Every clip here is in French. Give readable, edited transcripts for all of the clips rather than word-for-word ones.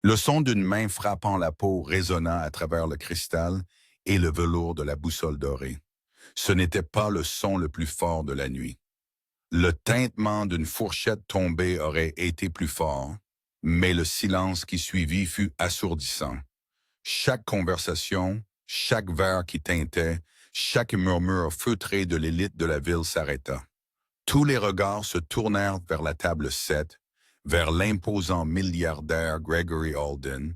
Le son d'une main frappant la peau résonna à travers le cristal et le velours de la boussole dorée. Ce n'était pas le son le plus fort de la nuit. Le tintement d'une fourchette tombée aurait été plus fort, mais le silence qui suivit fut assourdissant. Chaque conversation, chaque verre qui tintait, chaque murmure feutré de l'élite de la ville s'arrêta. Tous les regards se tournèrent vers la table 7, vers l'imposant milliardaire Gregory Alden,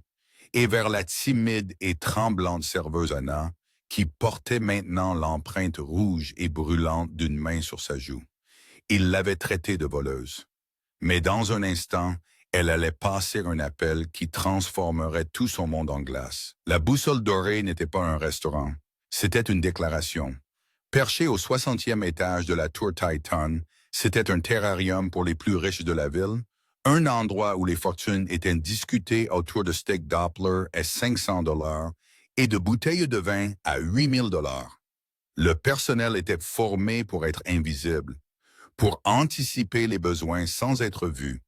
et vers la timide et tremblante serveuse Anna, qui portait maintenant l'empreinte rouge et brûlante d'une main sur sa joue. Il l'avait traitée de voleuse. Mais dans un instant, elle allait passer un appel qui transformerait tout son monde en glace. La boussole dorée n'était pas un restaurant. C'était une déclaration. Perché au 60e étage de la Tour Titan, c'était un terrarium pour les plus riches de la ville, un endroit où les fortunes étaient discutées autour de steak Doppler à $500 et de bouteilles de vin à $8,000. Le personnel était formé pour être invisible, pour anticiper les besoins sans être vu,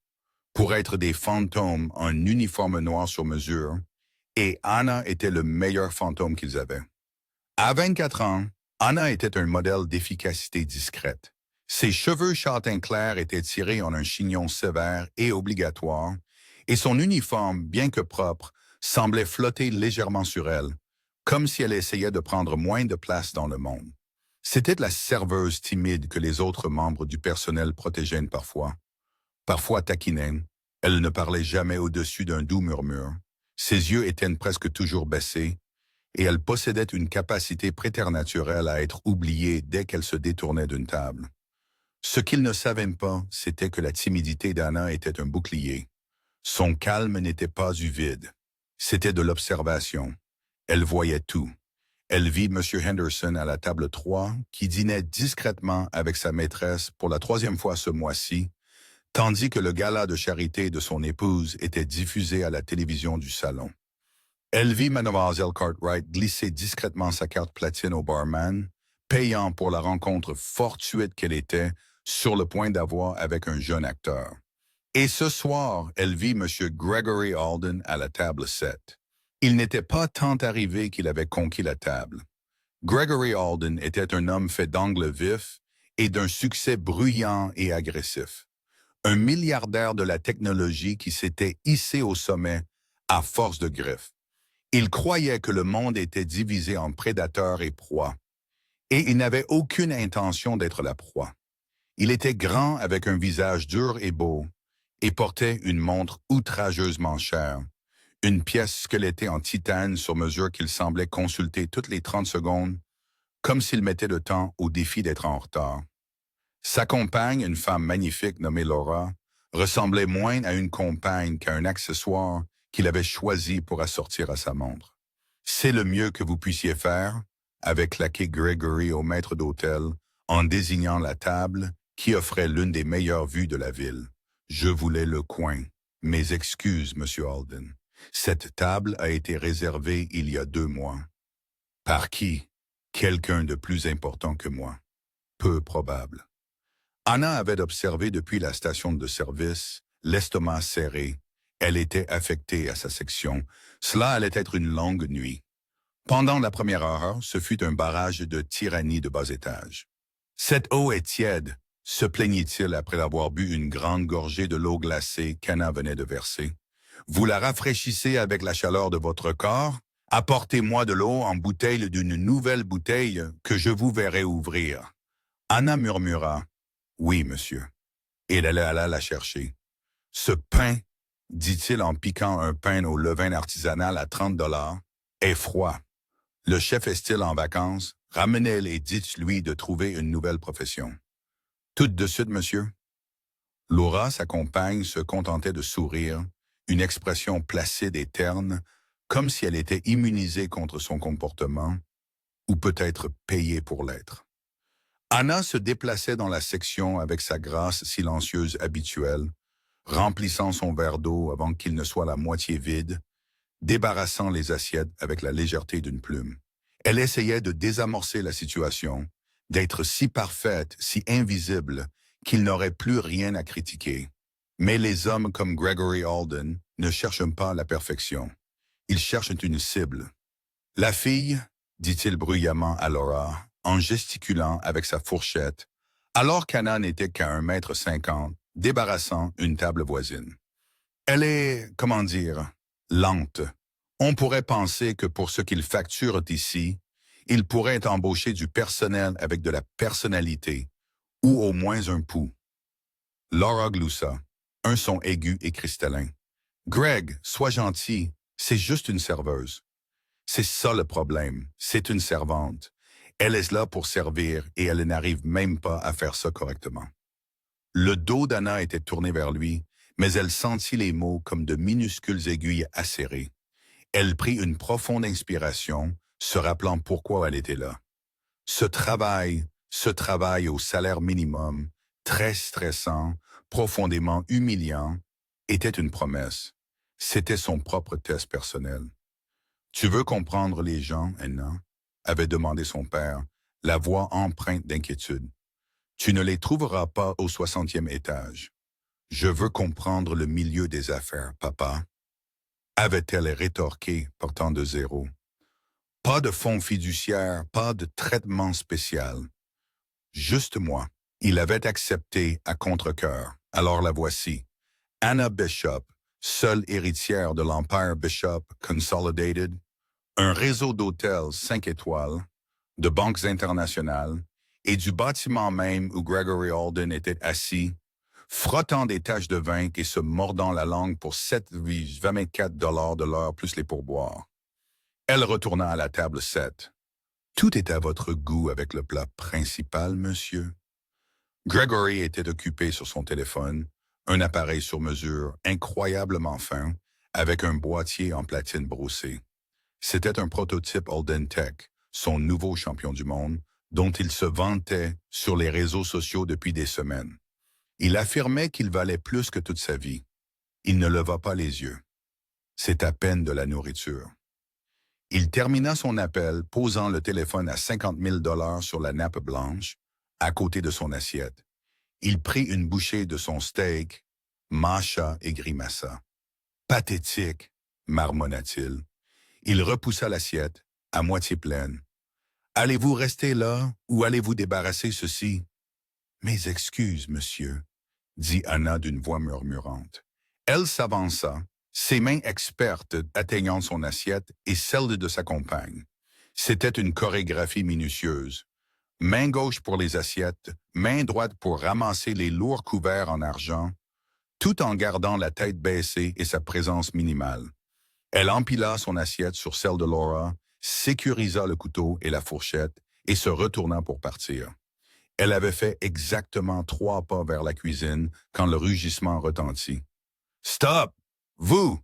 pour être des fantômes en uniforme noir sur mesure, et Anna était le meilleur fantôme qu'ils avaient. À 24 ans, Anna était un modèle d'efficacité discrète. Ses cheveux châtain clair étaient tirés en un chignon sévère et obligatoire, et son uniforme, bien que propre, semblait flotter légèrement sur elle, comme si elle essayait de prendre moins de place dans le monde. C'était la serveuse timide que les autres membres du personnel protégeaient parfois taquinaient. Elle ne parlait jamais au-dessus d'un doux murmure. Ses yeux étaient presque toujours baissés, et elle possédait une capacité préternaturelle à être oubliée dès qu'elle se détournait d'une table. Ce qu'ils ne savaient pas, c'était que la timidité d'Anna était un bouclier. Son calme n'était pas du vide. C'était de l'observation. Elle voyait tout. Elle vit M. Henderson à la table 3, qui dînait discrètement avec sa maîtresse pour la 3e fois ce mois-ci, tandis que le gala de charité de son épouse était diffusé à la télévision du salon. Elle vit Mademoiselle Cartwright glisser discrètement sa carte platine au barman, payant pour la rencontre fortuite qu'elle était sur le point d'avoir avec un jeune acteur. Et ce soir, elle vit M. Gregory Alden à la table 7. Il n'était pas tant arrivé qu'il avait conquis la table. Gregory Alden était un homme fait d'angles vifs et d'un succès bruyant et agressif. Un milliardaire de la technologie qui s'était hissé au sommet à force de griffes. Il croyait que le monde était divisé en prédateurs et proies, et il n'avait aucune intention d'être la proie. Il était grand avec un visage dur et beau, et portait une montre outrageusement chère, une pièce squelettée en titane sur mesure qu'il semblait consulter toutes les 30 secondes, comme s'il mettait le temps au défi d'être en retard. Sa compagne, une femme magnifique nommée Laura, ressemblait moins à une compagne qu'à un accessoire qu'il avait choisi pour assortir à sa montre. « C'est le mieux que vous puissiez faire », avait claqué Gregory au maître d'hôtel en désignant la table qui offrait l'une des meilleures vues de la ville. « Je voulais le coin. Mes excuses, Monsieur Alden. Cette table a été réservée il y a 2 mois. » « Par qui? Quelqu'un de plus important que moi. » « Peu probable. » Anna avait observé depuis la station de service, l'estomac serré. Elle était affectée à sa section. Cela allait être une longue nuit. Pendant la première heure, ce fut un barrage de tyrannie de bas étage. « Cette eau est tiède », se plaignit-il après avoir bu une grande gorgée de l'eau glacée qu'Anna venait de verser. « Vous la rafraîchissez avec la chaleur de votre corps? Apportez-moi de l'eau en bouteille d'une nouvelle bouteille que je vous verrai ouvrir. » Anna murmura. « Oui, monsieur. » Et elle alla la chercher. « Ce pain, dit-il en piquant un pain au levain artisanal à $30, est froid. Le chef est-il en vacances? Ramenez-le et dites-lui de trouver une nouvelle profession. »« Tout de suite, monsieur. » Laura, sa compagne, se contentait de sourire, une expression placide et terne, comme si elle était immunisée contre son comportement, ou peut-être payée pour l'être. Anna se déplaçait dans la section avec sa grâce silencieuse habituelle, remplissant son verre d'eau avant qu'il ne soit la moitié vide, débarrassant les assiettes avec la légèreté d'une plume. Elle essayait de désamorcer la situation, d'être si parfaite, si invisible, qu'il n'aurait plus rien à critiquer. Mais les hommes comme Gregory Alden, ne cherchent pas la perfection. Ils cherchent une cible. La fille, dit-il bruyamment à Laura, en gesticulant avec sa fourchette, alors qu'Anna n'était qu'à 1,50 m, débarrassant une table voisine. Elle est, comment dire, lente. On pourrait penser que pour ce qu'ils facturent ici, ils pourraient embaucher du personnel avec de la personnalité, ou au moins un pouls. Laura gloussa, un son aigu et cristallin. Greg, sois gentil, c'est juste une serveuse. C'est ça le problème, c'est une servante. Elle est là pour servir et elle n'arrive même pas à faire ça correctement. Le dos d'Anna était tourné vers lui, mais elle sentit les mots comme de minuscules aiguilles acérées. Elle prit une profonde inspiration, se rappelant pourquoi elle était là. Ce travail au salaire minimum, très stressant, profondément humiliant, était une promesse. C'était son propre test personnel. « Tu veux comprendre les gens, Anna ?» avait demandé son père, la voix empreinte d'inquiétude. « Tu ne les trouveras pas au 60e étage. Je veux comprendre le milieu des affaires, papa. » Avait-elle rétorqué, partant de zéro. Pas de fonds fiduciaire, pas de traitement spécial. Juste moi. Il avait accepté à contre-cœur. Alors la voici. Anna Bishop, seule héritière de l'Empire Bishop Consolidated, un réseau d'hôtels 5 étoiles, de banques internationales et du bâtiment même où Gregory Alden était assis, frottant des taches de vin et se mordant la langue pour 7,24 $ de l'heure plus les pourboires. Elle retourna à la table 7. « Tout est à votre goût avec le plat principal, monsieur. » Gregory était occupé sur son téléphone, un appareil sur mesure incroyablement fin, avec un boîtier en platine brossée. C'était un prototype Alden Tech, son nouveau champion du monde, dont il se vantait sur les réseaux sociaux depuis des semaines. Il affirmait qu'il valait plus que toute sa vie. Il ne leva pas les yeux. C'est à peine de la nourriture. Il termina son appel, posant le téléphone à 50 000 $ sur la nappe blanche, à côté de son assiette. Il prit une bouchée de son steak, mâcha et grimaça. « Pathétique, marmonna-t-il. Il repoussa l'assiette, à moitié pleine. « Allez-vous rester là ou allez-vous débarrasser ceci? »« Mes excuses, monsieur, » dit Anna d'une voix murmurante. Elle s'avança, ses mains expertes atteignant son assiette et celle de sa compagne. C'était une chorégraphie minutieuse. Main gauche pour les assiettes, main droite pour ramasser les lourds couverts en argent, tout en gardant la tête baissée et sa présence minimale. Elle empila son assiette sur celle de Laura, sécurisa le couteau et la fourchette et se retourna pour partir. Elle avait fait exactement 3 pas vers la cuisine quand le rugissement retentit. « Stop! Vous! »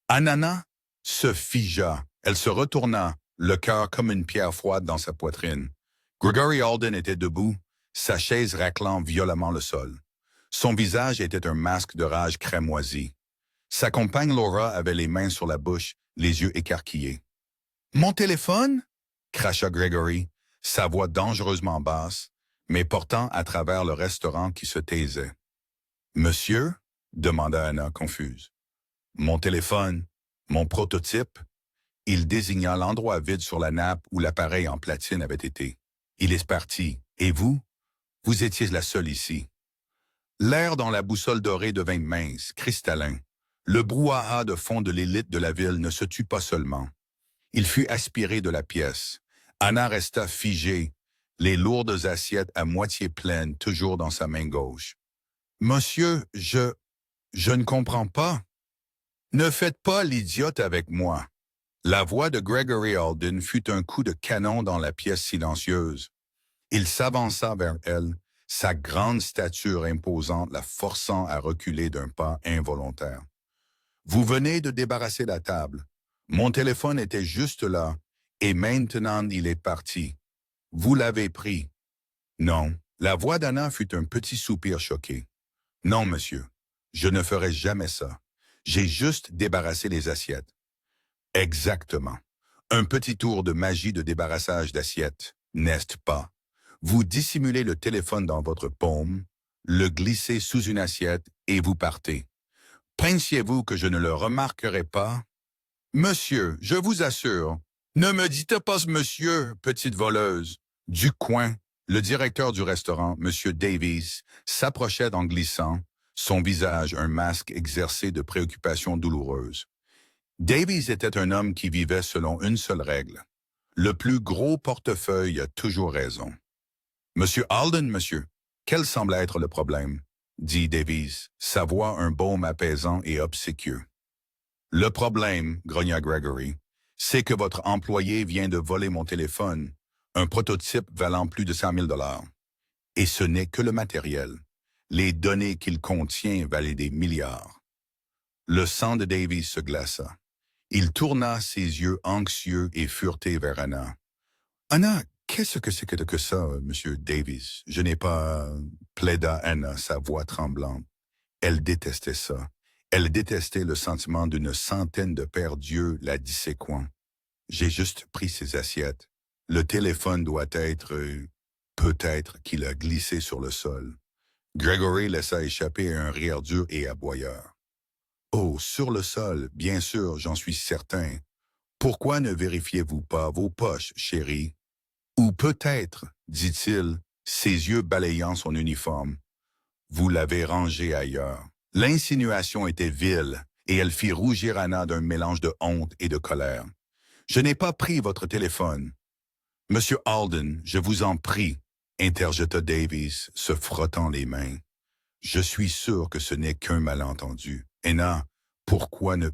Anna se figea. Elle se retourna, le cœur comme une pierre froide dans sa poitrine. Gregory Alden était debout, sa chaise raclant violemment le sol. Son visage était un masque de rage cramoisi. Sa compagne Laura avait les mains sur la bouche, les yeux écarquillés. « Mon téléphone? » cracha Gregory, sa voix dangereusement basse, mais portant à travers le restaurant qui se taisait. « Monsieur? » demanda Anna, confuse. « Mon téléphone, mon prototype. » Il désigna l'endroit vide sur la nappe où l'appareil en platine avait été. « Il est parti. Et vous? Vous étiez la seule ici. » L'air dans la boussole dorée devint mince, cristallin. Le brouhaha de fond de l'élite de la ville ne se tut pas seulement. Il fut aspiré de la pièce. Anna resta figée, les lourdes assiettes à moitié pleines toujours dans sa main gauche. « Monsieur, je ne comprends pas. »« Ne faites pas l'idiote avec moi. » La voix de Gregory Alden fut un coup de canon dans la pièce silencieuse. Il s'avança vers elle, sa grande stature imposante la forçant à reculer d'un pas involontaire. « Vous venez de débarrasser la table. Mon téléphone était juste là, et maintenant il est parti. Vous l'avez pris. » Non, la voix d'Anna fut un petit soupir choqué. « Non, monsieur, je ne ferai jamais ça. J'ai juste débarrassé les assiettes. » Exactement. Un petit tour de magie de débarrassage d'assiettes, n'est-ce pas? Vous dissimulez le téléphone dans votre paume, le glissez sous une assiette et vous partez. Pensiez-vous que je ne le remarquerai pas? Monsieur, je vous assure, ne me dites pas ce monsieur, petite voleuse. Du coin, le directeur du restaurant, Monsieur Davies, s'approchait en glissant, son visage un masque exercé de préoccupations douloureuses. Davies était un homme qui vivait selon une seule règle. Le plus gros portefeuille a toujours raison. Monsieur Alden, monsieur, quel semble être le problème? Dit Davies, sa voix un baume apaisant et obséquieux. Le problème, grogna Gregory, c'est que votre employé vient de voler mon téléphone, un prototype valant plus de 100 000 $. Et ce n'est que le matériel. Les données qu'il contient valaient des milliards. Le sang de Davies se glaça. Il tourna ses yeux anxieux et furetés vers Anna. Anna, qu'est-ce que c'est que ça, monsieur Davies? Je n'ai pas... plaida Anna, sa voix tremblante. Elle détestait ça. Elle détestait le sentiment d'une centaine de pères Dieu la disséquant. J'ai juste pris ses assiettes. Le téléphone doit être... peut-être qu'il a glissé sur le sol. Gregory laissa échapper un rire dur et aboyeur. Oh, sur le sol, bien sûr, j'en suis certain. Pourquoi ne vérifiez-vous pas vos poches, chérie? Ou peut-être, dit-il, ses yeux balayant son uniforme, vous l'avez rangé ailleurs. L'insinuation était vile, et elle fit rougir Anna d'un mélange de honte et de colère. Je n'ai pas pris votre téléphone. Monsieur Alden, je vous en prie, interjeta Davies, se frottant les mains. Je suis sûr que ce n'est qu'un malentendu. Anna, pourquoi ne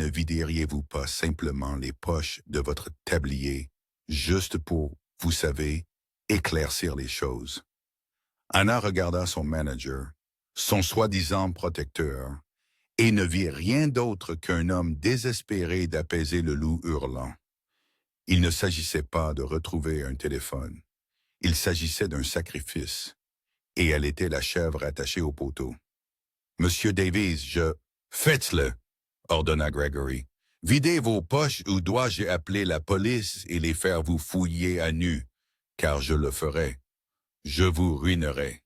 videriez-vous pas simplement les poches de votre tablier, juste pour, vous savez, éclaircir les choses? Anna regarda son manager, son soi-disant protecteur, et ne vit rien d'autre qu'un homme désespéré d'apaiser le loup hurlant. Il ne s'agissait pas de retrouver un téléphone. Il s'agissait d'un sacrifice, et elle était la chèvre attachée au poteau. « Monsieur Davies, Faites-le, ordonna Gregory. Videz vos poches ou dois-je appeler la police et les faire vous fouiller à nu, car je le ferai. Je vous ruinerai.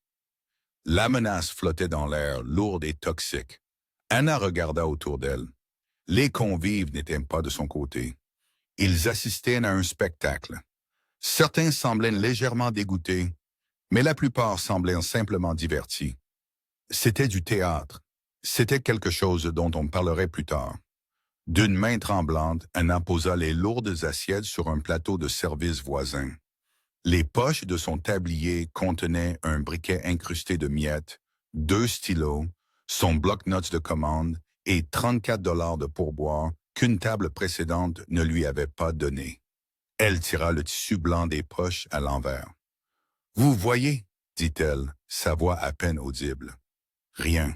La menace flottait dans l'air, lourde et toxique. Anna regarda autour d'elle. Les convives n'étaient pas de son côté. Ils assistaient à un spectacle. Certains semblaient légèrement dégoûtés, mais la plupart semblaient simplement divertis. C'était du théâtre. C'était quelque chose dont on parlerait plus tard. D'une main tremblante, Anna posa les lourdes assiettes sur un plateau de service voisin. Les poches de son tablier contenaient un briquet incrusté de miettes, 2 stylos, son bloc-notes de commande et 34 $ de pourboire qu'une table précédente ne lui avait pas donné. Elle tira le tissu blanc des poches à l'envers. « Vous voyez, dit-elle, sa voix à peine audible. Rien.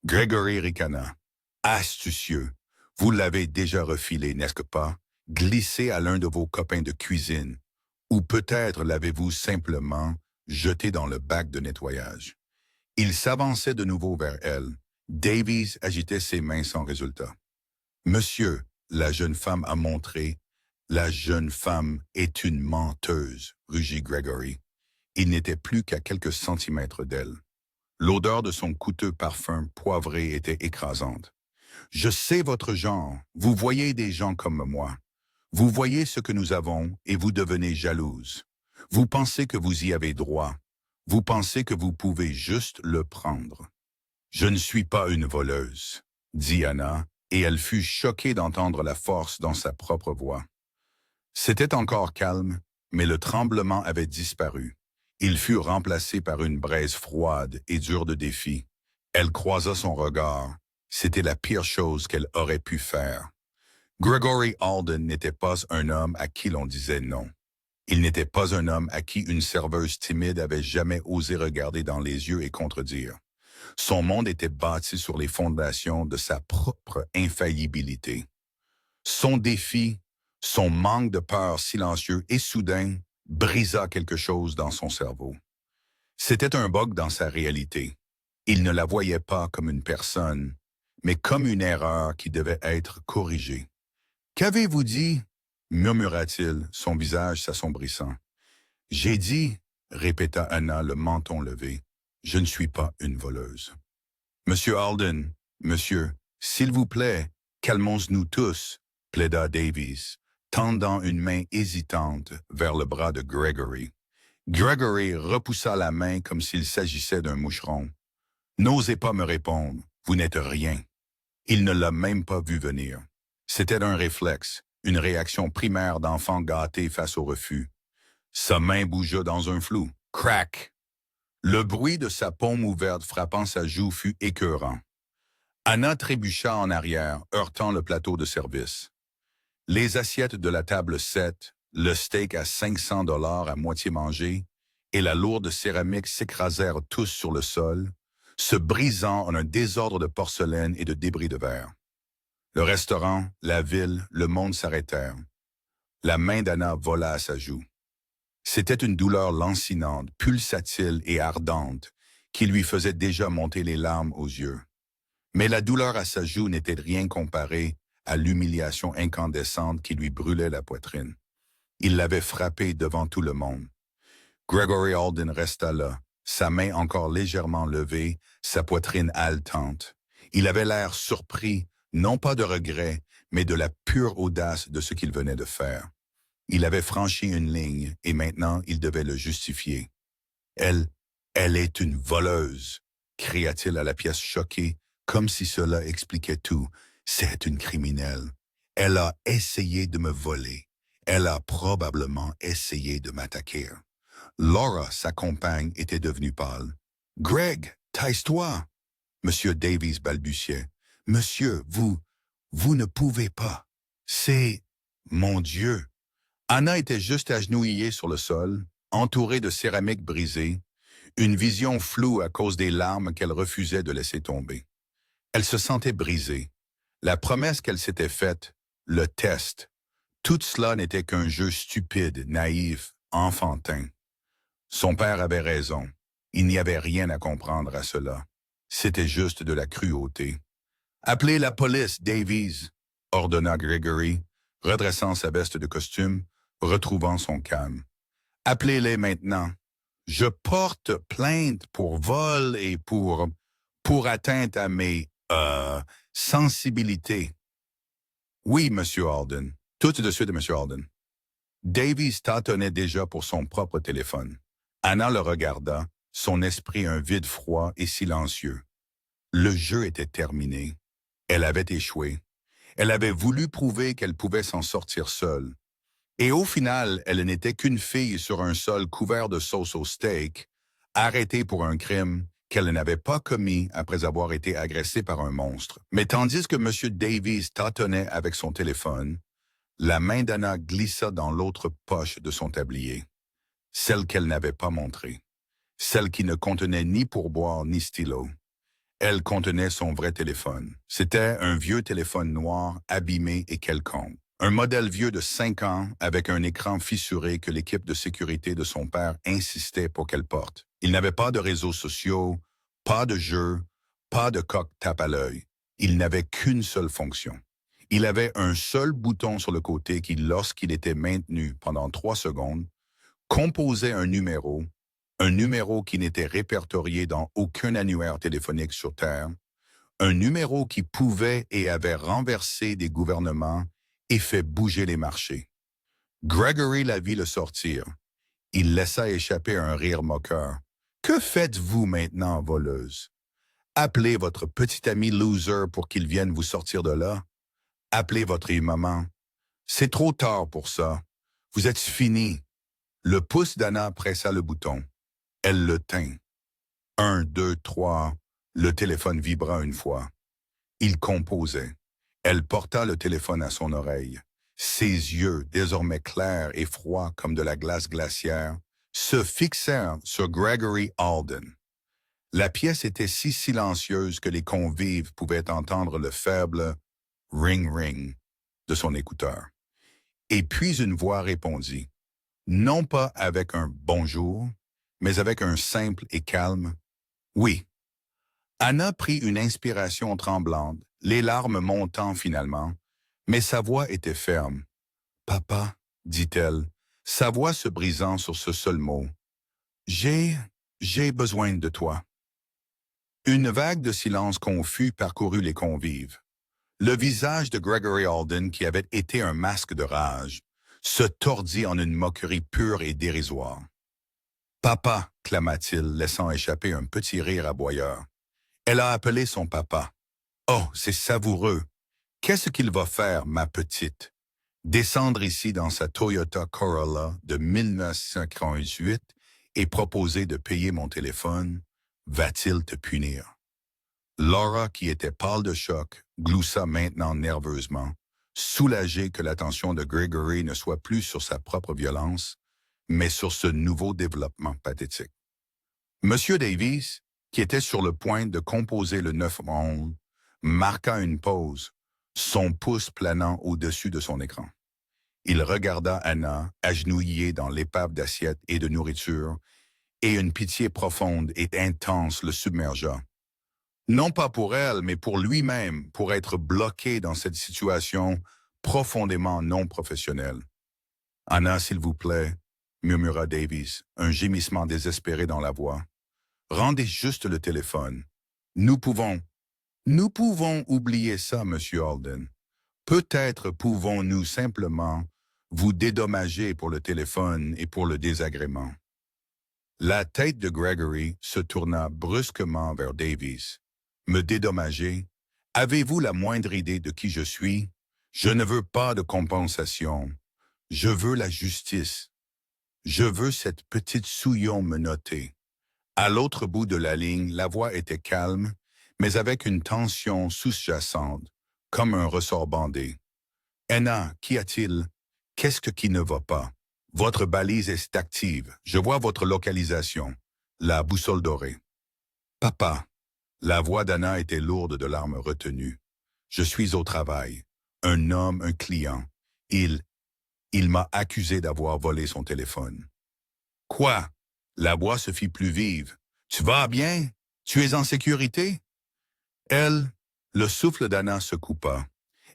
Gregory ricana. Astucieux. Vous l'avez déjà refilé, n'est-ce pas? Glissé à l'un de vos copains de cuisine. Ou peut-être l'avez-vous simplement jeté dans le bac de nettoyage. Il s'avançait de nouveau vers elle. Davies agitait ses mains sans résultat. Monsieur, la jeune femme a montré. La jeune femme est une menteuse, rugit Gregory. Il n'était plus qu'à quelques centimètres d'elle. L'odeur de son coûteux parfum poivré était écrasante. Je sais votre genre. Vous voyez des gens comme moi. Vous voyez ce que nous avons et vous devenez jalouse. Vous pensez que vous y avez droit. Vous pensez que vous pouvez juste le prendre. Je ne suis pas une voleuse, dit Anna, et elle fut choquée d'entendre la force dans sa propre voix. C'était encore calme, mais le tremblement avait disparu. Il fut remplacé par une braise froide et dure de défi. Elle croisa son regard. C'était la pire chose qu'elle aurait pu faire. Gregory Alden n'était pas un homme à qui l'on disait non. Il n'était pas un homme à qui une serveuse timide avait jamais osé regarder dans les yeux et contredire. Son monde était bâti sur les fondations de sa propre infaillibilité. Son défi, son manque de peur silencieux et soudain, brisa quelque chose dans son cerveau. C'était un bug dans sa réalité. Il ne la voyait pas comme une personne, mais comme une erreur qui devait être corrigée. « Qu'avez-vous dit ?» murmura-t-il, son visage s'assombrissant. « J'ai dit, » répéta Anna le menton levé, « je ne suis pas une voleuse. » Monsieur Alden, monsieur, s'il vous plaît, calmons-nous tous, plaida Davies, tendant une main hésitante vers le bras de Gregory. Gregory repoussa la main comme s'il s'agissait d'un moucheron. N'osez pas me répondre, vous n'êtes rien. Il ne l'a même pas vu venir. C'était un réflexe, une réaction primaire d'enfant gâté face au refus. Sa main bougea dans un flou. Crac! Le bruit de sa paume ouverte frappant sa joue fut écœurant. Anna trébucha en arrière, heurtant le plateau de service. Les assiettes de la table 7, le steak à 500 $ à moitié mangé et la lourde céramique s'écrasèrent tous sur le sol, se brisant en un désordre de porcelaine et de débris de verre. Le restaurant, la ville, le monde s'arrêtèrent. La main d'Anna vola à sa joue. C'était une douleur lancinante, pulsatile et ardente qui lui faisait déjà monter les larmes aux yeux. Mais la douleur à sa joue n'était rien comparée à l'humiliation incandescente qui lui brûlait la poitrine. Il l'avait frappée devant tout le monde. Gregory Alden resta là, sa main encore légèrement levée, sa poitrine haletante. Il avait l'air surpris, non pas de regret, mais de la pure audace de ce qu'il venait de faire. Il avait franchi une ligne et maintenant il devait le justifier. Elle est une voleuse, cria-t-il à la pièce choquée, comme si cela expliquait tout. C'est une criminelle. Elle a essayé de me voler. Elle a probablement essayé de m'attaquer. Laura, sa compagne, était devenue pâle. « Greg, taise-toi !» Monsieur Davies balbutiait. « Monsieur, vous ne pouvez pas. C'est... Mon Dieu !» Anna était juste agenouillée sur le sol, entourée de céramique brisée, une vision floue à cause des larmes qu'elle refusait de laisser tomber. Elle se sentait brisée. La promesse qu'elle s'était faite, le test, tout cela n'était qu'un jeu stupide, naïf, enfantin. Son père avait raison. Il n'y avait rien à comprendre à cela. C'était juste de la cruauté. « Appelez la police, Davies !» ordonna Gregory, redressant sa veste de costume, retrouvant son calme. « Appelez-les maintenant. Je porte plainte pour vol et pour atteinte à mes, sensibilités. » « Oui, Monsieur Alden. » Tout de suite, Monsieur Alden. Davies tâtonnait déjà pour son propre téléphone. Anna le regarda, son esprit un vide froid et silencieux. Le jeu était terminé. Elle avait échoué. Elle avait voulu prouver qu'elle pouvait s'en sortir seule. Et au final, elle n'était qu'une fille sur un sol couvert de sauce au steak, arrêtée pour un crime qu'elle n'avait pas commis après avoir été agressée par un monstre. Mais tandis que M. Davies tâtonnait avec son téléphone, la main d'Anna glissa dans l'autre poche de son tablier, celle qu'elle n'avait pas montrée, celle qui ne contenait ni pourboire ni stylo. Elle contenait son vrai téléphone. C'était un vieux téléphone noir, abîmé et quelconque. Un modèle vieux de 5 ans avec un écran fissuré que l'équipe de sécurité de son père insistait pour qu'elle porte. Il n'avait pas de réseaux sociaux, pas de jeux, pas de coque tape à l'œil. Il n'avait qu'une seule fonction. Il avait un seul bouton sur le côté qui, lorsqu'il était maintenu pendant 3 secondes, composait un numéro qui n'était répertorié dans aucun annuaire téléphonique sur Terre, un numéro qui pouvait et avait renversé des gouvernements et fait bouger les marchés. Gregory la vit le sortir. Il laissa échapper un rire moqueur. « Que faites-vous maintenant, voleuse? Appelez votre petit ami loser pour qu'il vienne vous sortir de là. Appelez votre maman. C'est trop tard pour ça. Vous êtes fini. » Le pouce d'Anna pressa le bouton. Elle le tint. 1, 2, 3. Le téléphone vibra une fois. Il composait. Elle porta le téléphone à son oreille. Ses yeux, désormais clairs et froids comme de la glace glaciaire, se fixèrent sur Gregory Alden. La pièce était si silencieuse que les convives pouvaient entendre le faible « ring-ring » de son écouteur. Et puis une voix répondit, non pas avec un « bonjour », mais avec un simple et calme « oui ». Anna prit une inspiration tremblante, les larmes montant finalement, mais sa voix était ferme. « Papa », dit-elle, sa voix se brisant sur ce seul mot, « j'ai besoin de toi. » Une vague de silence confus parcourut les convives. Le visage de Gregory Alden, qui avait été un masque de rage, se tordit en une moquerie pure et dérisoire. « Papa » clama-t-il, laissant échapper un petit rire aboyeur. Elle a appelé son papa. « Oh, c'est savoureux! Qu'est-ce qu'il va faire, ma petite? Descendre ici dans sa Toyota Corolla de 1988 et proposer de payer mon téléphone, va-t-il te punir? » Laura, qui était pâle de choc, gloussa maintenant nerveusement, soulagée que l'attention de Gregory ne soit plus sur sa propre violence, mais sur ce nouveau développement pathétique. Monsieur Davies, qui était sur le point de composer le 9 ronde, marqua une pause, son pouce planant au-dessus de son écran. Il regarda Anna, agenouillée dans l'épave d'assiettes et de nourriture, et une pitié profonde et intense le submergea. Non pas pour elle, mais pour lui-même, pour être bloqué dans cette situation profondément non professionnelle. « Anna, s'il vous plaît, » murmura Davies, un gémissement désespéré dans la voix. « Rendez juste le téléphone. Nous pouvons oublier ça, Monsieur Alden. Peut-être pouvons-nous simplement vous dédommager pour le téléphone et pour le désagrément. » La tête de Gregory se tourna brusquement vers Davies. « Me dédommager? Avez-vous la moindre idée de qui je suis? Je ne veux pas de compensation. Je veux la justice. Je veux cette petite souillon menottée. » À l'autre bout de la ligne, la voix était calme, mais avec une tension sous-jacente, comme un ressort bandé. « Anna, qu'y a-t-il? Qu'est-ce qui ne va pas? Votre balise est active. Je vois votre localisation. La boussole dorée. »« Papa. » La voix d'Anna était lourde de larmes retenues. « Je suis au travail. Un homme, un client. Il m'a accusé d'avoir volé son téléphone. »« Quoi? » La voix se fit plus vive. « Tu vas bien? Tu es en sécurité? » Le souffle d'Anna se coupa.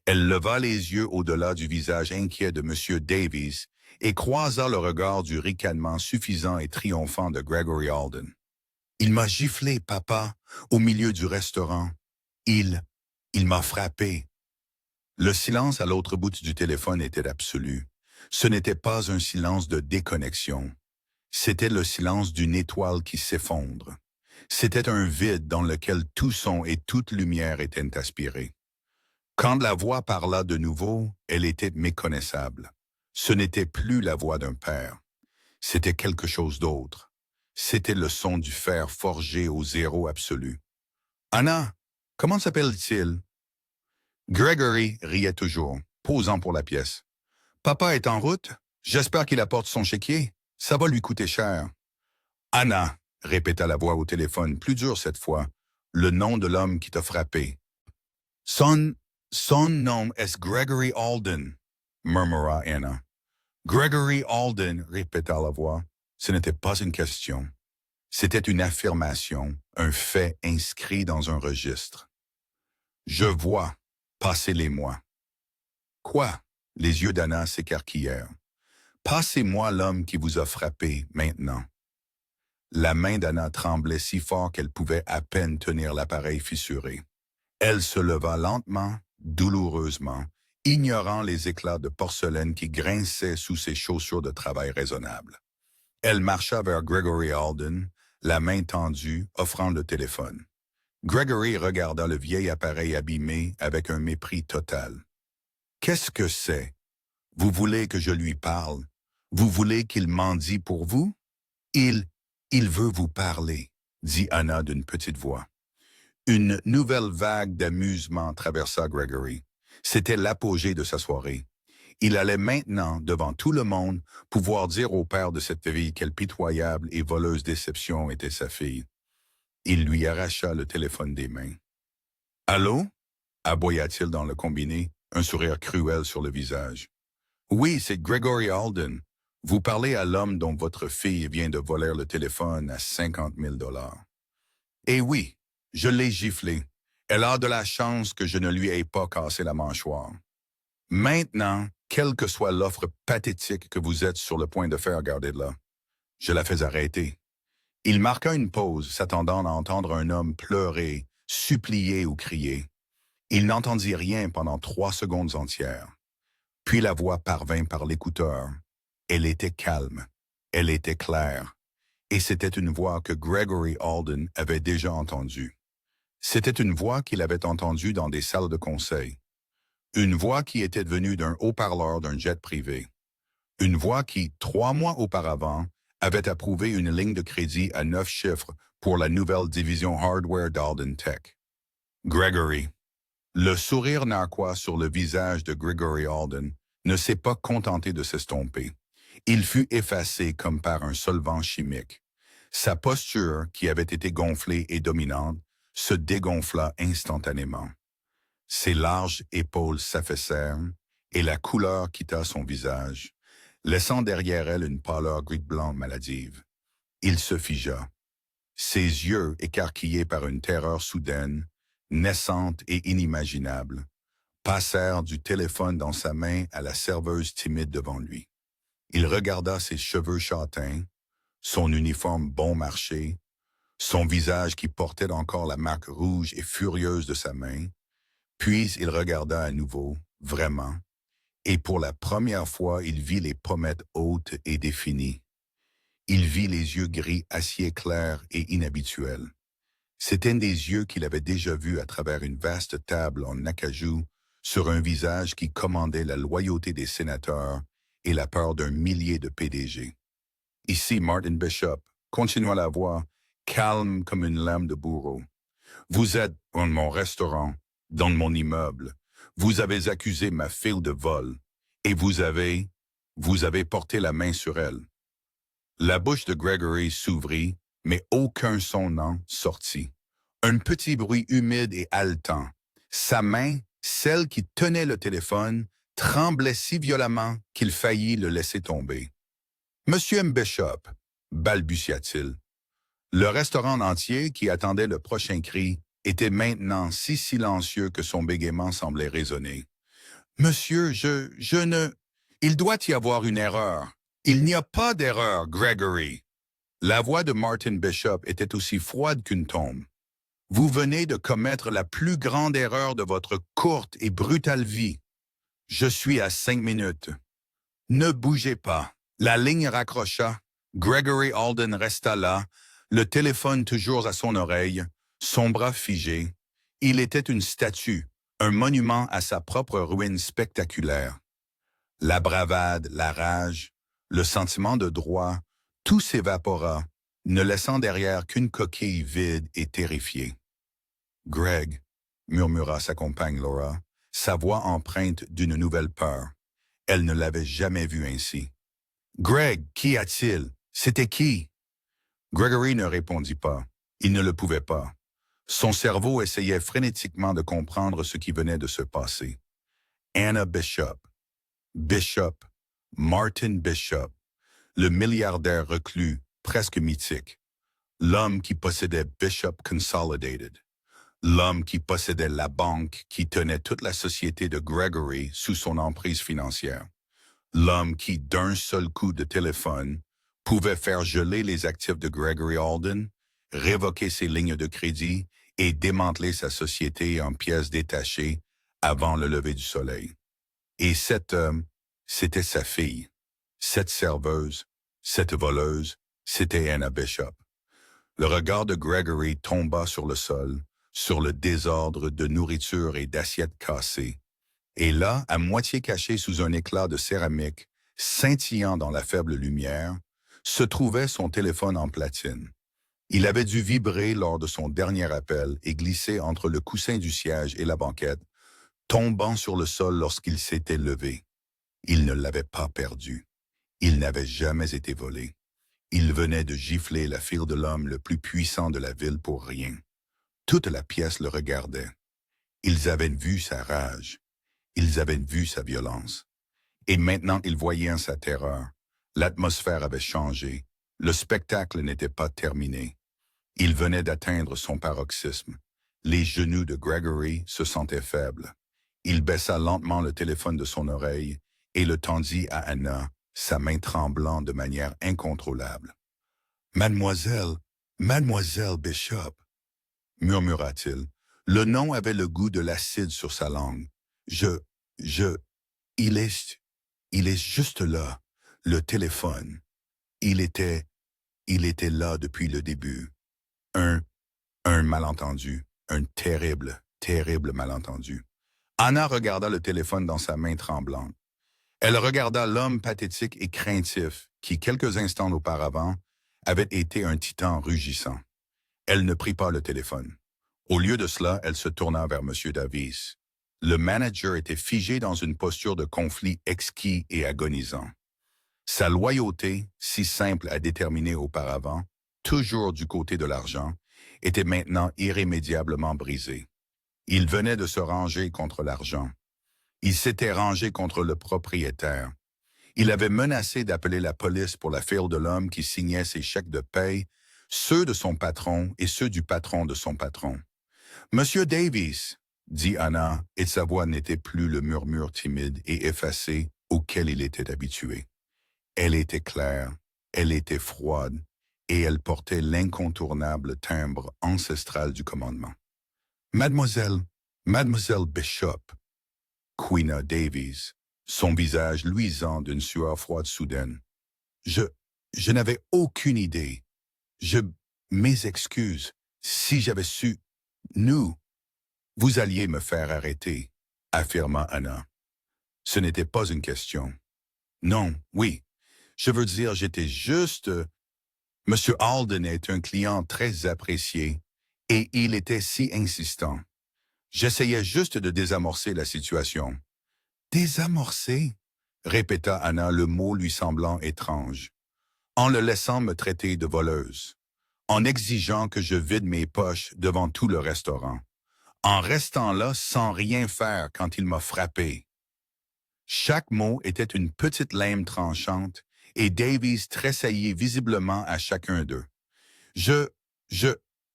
Elle leva les yeux au-delà du visage inquiet de M. Davies et croisa le regard du ricanement suffisant et triomphant de Gregory Alden. « Il m'a giflé, papa, au milieu du restaurant. Il m'a frappé. » Le silence à l'autre bout du téléphone était absolu. Ce n'était pas un silence de déconnexion. C'était le silence d'une étoile qui s'effondre. C'était un vide dans lequel tout son et toute lumière étaient aspirés. Quand la voix parla de nouveau, elle était méconnaissable. Ce n'était plus la voix d'un père. C'était quelque chose d'autre. C'était le son du fer forgé au zéro absolu. « Anna, comment s'appelle-t-il? » Gregory riait toujours, posant pour la pièce. « Papa est en route? J'espère qu'il apporte son chéquier. Ça va lui coûter cher. »« Anna, » répéta la voix au téléphone, plus dure cette fois, « le nom de l'homme qui t'a frappé. »« Son nom est Gregory Alden, » murmura Anna. « Gregory Alden, » répéta la voix. Ce n'était pas une question. C'était une affirmation, un fait inscrit dans un registre. « Je vois. Passez les mois. »« Quoi? » Les yeux d'Anna s'écarquillèrent. « Passez-moi l'homme qui vous a frappé, maintenant. » La main d'Anna tremblait si fort qu'elle pouvait à peine tenir l'appareil fissuré. Elle se leva lentement, douloureusement, ignorant les éclats de porcelaine qui grinçaient sous ses chaussures de travail raisonnables. Elle marcha vers Gregory Alden, la main tendue, offrant le téléphone. Gregory regarda le vieil appareil abîmé avec un mépris total. « Qu'est-ce que c'est? Vous voulez que je lui parle? Vous voulez qu'il mendie pour vous? »« Il veut vous parler, » dit Anna d'une petite voix. Une nouvelle vague d'amusement traversa Gregory. C'était l'apogée de sa soirée. Il allait maintenant, devant tout le monde, pouvoir dire au père de cette fille quelle pitoyable et voleuse déception était sa fille. Il lui arracha le téléphone des mains. « Allô? » aboya-t-il dans le combiné, un sourire cruel sur le visage. « Oui, c'est Gregory Alden. Vous parlez à l'homme dont votre fille vient de voler le téléphone à 50 000 $. Et oui, je l'ai giflée. Elle a de la chance que je ne lui ai pas cassé la mâchoire. Maintenant, quelle que soit l'offre pathétique que vous êtes sur le point de faire, gardez-la. Je la fais arrêter. Il marqua une pause, s'attendant à entendre un homme pleurer, supplier ou crier. Il n'entendit rien pendant 3 secondes entières. Puis la voix parvint par l'écouteur. Elle était calme, elle était claire, et c'était une voix que Gregory Alden avait déjà entendue. C'était une voix qu'il avait entendue dans des salles de conseil. Une voix qui était venue d'un haut-parleur d'un jet privé. Une voix qui, 3 mois auparavant, avait approuvé une ligne de crédit à 9 chiffres pour la nouvelle division hardware d'Alden Tech. Gregory. Le sourire narquois sur le visage de Gregory Alden ne s'est pas contenté de s'estomper. Il fut effacé comme par un solvant chimique. Sa posture, qui avait été gonflée et dominante, se dégonfla instantanément. Ses larges épaules s'affaissèrent et la couleur quitta son visage, laissant derrière elle une pâleur gris-blanc maladive. Il se figea. Ses yeux, écarquillés par une terreur soudaine, naissante et inimaginable, passèrent du téléphone dans sa main à la serveuse timide devant lui. Il regarda ses cheveux châtains, son uniforme bon marché, son visage qui portait encore la marque rouge et furieuse de sa main, puis il regarda à nouveau, vraiment, et pour la première fois il vit les pommettes hautes et définies. Il vit les yeux gris acier clair et inhabituels. C'étaient des yeux qu'il avait déjà vus à travers une vaste table en acajou, sur un visage qui commandait la loyauté des sénateurs et la peur d'un millier de PDG. Ici Martin Bishop, continua la voix, calme comme une lame de bourreau. Vous êtes dans mon restaurant, dans mon immeuble. Vous avez accusé ma fille de vol, et vous avez porté la main sur elle. La bouche de Gregory s'ouvrit, mais aucun son n'en sortit. Un petit bruit humide et haletant. Sa main, celle qui tenait le téléphone, tremblait si violemment qu'il faillit le laisser tomber. « Monsieur M. Bishop », balbutia-t-il. Le restaurant entier, qui attendait le prochain cri, était maintenant si silencieux que son bégaiement semblait résonner. « Monsieur, je ne... Il doit y avoir une erreur. »« Il n'y a pas d'erreur, Gregory. » La voix de Martin Bishop était aussi froide qu'une tombe. « Vous venez de commettre la plus grande erreur de votre courte et brutale vie. Je suis à 5 minutes. Ne bougez pas. » La ligne raccrocha. Gregory Alden resta là, le téléphone toujours à son oreille, son bras figé. Il était une statue, un monument à sa propre ruine spectaculaire. La bravade, la rage, le sentiment de droit, tout s'évapora, ne laissant derrière qu'une coquille vide et terrifiée. « Greg », murmura sa compagne Laura, sa voix empreinte d'une nouvelle peur. Elle ne l'avait jamais vu ainsi. « Greg, qu'y a-t-il? C'était qui? » Gregory ne répondit pas. Il ne le pouvait pas. Son cerveau essayait frénétiquement de comprendre ce qui venait de se passer. Anna Bishop. Bishop. Martin Bishop. Le milliardaire reclus, presque mythique. L'homme qui possédait Bishop Consolidated. L'homme qui possédait la banque qui tenait toute la société de Gregory sous son emprise financière. L'homme qui, d'un seul coup de téléphone, pouvait faire geler les actifs de Gregory Alden, révoquer ses lignes de crédit et démanteler sa société en pièces détachées avant le lever du soleil. Et cet homme, c'était sa fille. Cette serveuse, cette voleuse, c'était Anna Bishop. Le regard de Gregory tomba sur le sol, sur le désordre de nourriture et d'assiettes cassées. Et là, à moitié caché sous un éclat de céramique, scintillant dans la faible lumière, se trouvait son téléphone en platine. Il avait dû vibrer lors de son dernier appel et glisser entre le coussin du siège et la banquette, tombant sur le sol lorsqu'il s'était levé. Il ne l'avait pas perdu. Il n'avait jamais été volé. Il venait de gifler la fille de l'homme le plus puissant de la ville pour rien. Toute la pièce le regardait. Ils avaient vu sa rage. Ils avaient vu sa violence. Et maintenant ils voyaient sa terreur. L'atmosphère avait changé. Le spectacle n'était pas terminé. Il venait d'atteindre son paroxysme. Les genoux de Gregory se sentaient faibles. Il baissa lentement le téléphone de son oreille et le tendit à Anna, sa main tremblant de manière incontrôlable. « Mademoiselle, Mademoiselle Bishop, murmura-t-il. Le nom avait le goût de l'acide sur sa langue. Je, je, il est juste là, le téléphone. Il était, il était là depuis le début. Un, un malentendu, un terrible, terrible malentendu. Anna regarda le téléphone dans sa main tremblante. Elle regarda l'homme pathétique et craintif qui, quelques instants auparavant, avait été un titan rugissant. Elle ne prit pas le téléphone. Au lieu de cela, elle se tourna vers M. Davies. Le manager était figé dans une posture de conflit exquis et agonisant. Sa loyauté, si simple à déterminer auparavant, toujours du côté de l'argent, était maintenant irrémédiablement brisée. Il venait de se ranger contre l'argent. Il s'était rangé contre le propriétaire. Il avait menacé d'appeler la police pour la file de l'homme qui signait ses chèques de paye, ceux de son patron et ceux du patron de son patron. « Monsieur Davies », dit Anna, et sa voix n'était plus le murmure timide et effacé auquel il était habitué. Elle était claire, elle était froide, et elle portait l'incontournable timbre ancestral du commandement. « Mademoiselle Bishop », couina Davies, son visage luisant d'une sueur froide soudaine. « Je n'avais aucune idée. Mes excuses, si j'avais su... Vous alliez me faire arrêter, affirma Anna. Ce n'était pas une question. Non, oui, je veux dire, j'étais juste... Monsieur Alden est un client très apprécié, et il était si insistant. J'essayais juste de désamorcer la situation. Désamorcer? Répéta Anna, le mot lui semblant étrange. En le laissant me traiter de voleuse, en exigeant que je vide mes poches devant tout le restaurant, en restant là sans rien faire quand il m'a frappé. Chaque mot était une petite lame tranchante, et Davies tressaillit visiblement à chacun d'eux.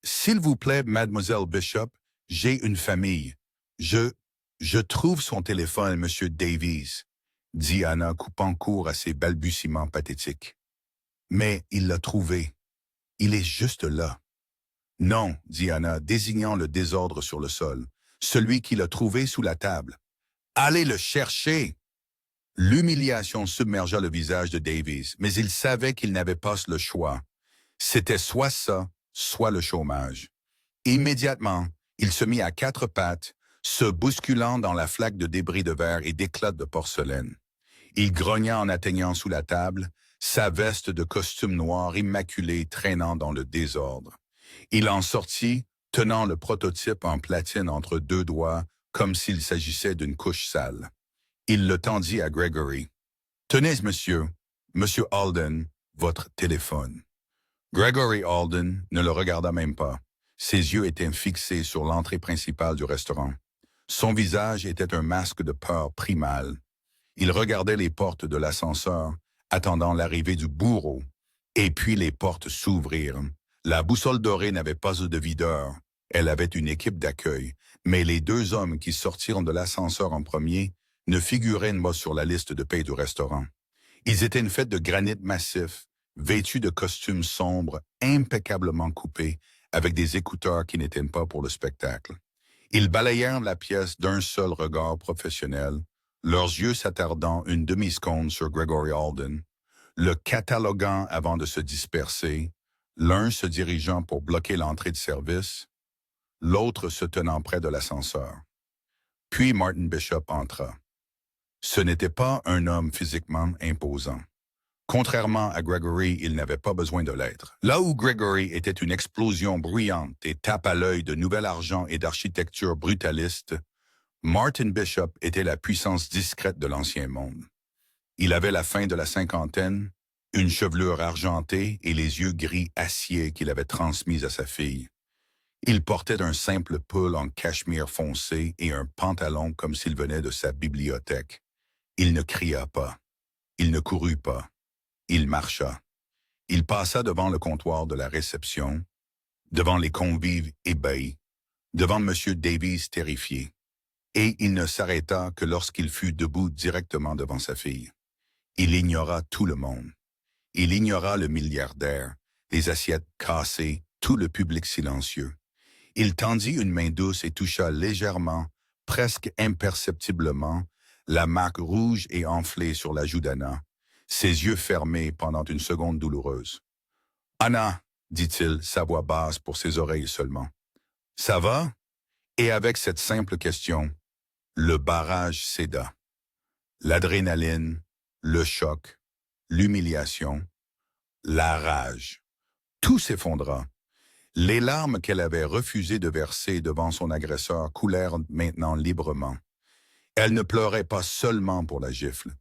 S'il vous plaît, Mademoiselle Bishop, j'ai une famille. Je trouve son téléphone, Monsieur Davies, dit Anna, coupant court à ses balbutiements pathétiques. Mais il l'a trouvé. Il est juste là. Non, dit Anna, désignant le désordre sur le sol, celui qui l'a trouvé sous la table. Allez le chercher! L'humiliation submergea le visage de Davies, mais il savait qu'il n'avait pas le choix. C'était soit ça, soit le chômage. Immédiatement, il se mit à quatre pattes, se bousculant dans la flaque de débris de verre et d'éclats de porcelaine. Il grogna en atteignant sous la table, sa veste de costume noir immaculé traînant dans le désordre. Il en sortit, tenant le prototype en platine entre deux doigts, comme s'il s'agissait d'une couche sale. Il le tendit à Gregory. « Tenez, monsieur Alden, votre téléphone. » Gregory Alden ne le regarda même pas. Ses yeux étaient fixés sur l'entrée principale du restaurant. Son visage était un masque de peur primale. Il regardait les portes de l'ascenseur, attendant l'arrivée du bourreau. Et puis les portes s'ouvrirent. La boussole dorée n'avait pas de videur. Elle avait une équipe d'accueil. Mais les deux hommes qui sortirent de l'ascenseur en premier ne figuraient pas sur la liste de paie du restaurant. Ils étaient une fête de granit massif, vêtus de costumes sombres, impeccablement coupés, avec des écouteurs qui n'étaient pas pour le spectacle. Ils balayèrent la pièce d'un seul regard professionnel, leurs yeux s'attardant une demi-seconde sur Gregory Alden, le cataloguant avant de se disperser, l'un se dirigeant pour bloquer l'entrée de service, l'autre se tenant près de l'ascenseur. Puis Martin Bishop entra. Ce n'était pas un homme physiquement imposant. Contrairement à Gregory, il n'avait pas besoin de l'être. Là où Gregory était une explosion bruyante et tape à l'œil de nouvel argent et d'architecture brutaliste, Martin Bishop était la puissance discrète de l'ancien monde. Il avait la fin de la cinquantaine, une chevelure argentée et les yeux gris acier qu'il avait transmis à sa fille. Il portait un simple pull en cachemire foncé et un pantalon comme s'il venait de sa bibliothèque. Il ne cria pas. Il ne courut pas. Il marcha. Il passa devant le comptoir de la réception, devant les convives ébahis, devant M. Davies terrifié. Et il ne s'arrêta que lorsqu'il fut debout directement devant sa fille. Il ignora tout le monde. Il ignora le milliardaire, les assiettes cassées, tout le public silencieux. Il tendit une main douce et toucha légèrement, presque imperceptiblement, la marque rouge et enflée sur la joue d'Anna, ses yeux fermés pendant une seconde douloureuse. « Anna, dit-il, sa voix basse pour ses oreilles seulement. « Ça va? » Et avec cette simple question, le barrage céda. L'adrénaline, le choc, l'humiliation, la rage. Tout s'effondra. Les larmes qu'elle avait refusé de verser devant son agresseur coulèrent maintenant librement. Elle ne pleurait pas seulement pour la gifle.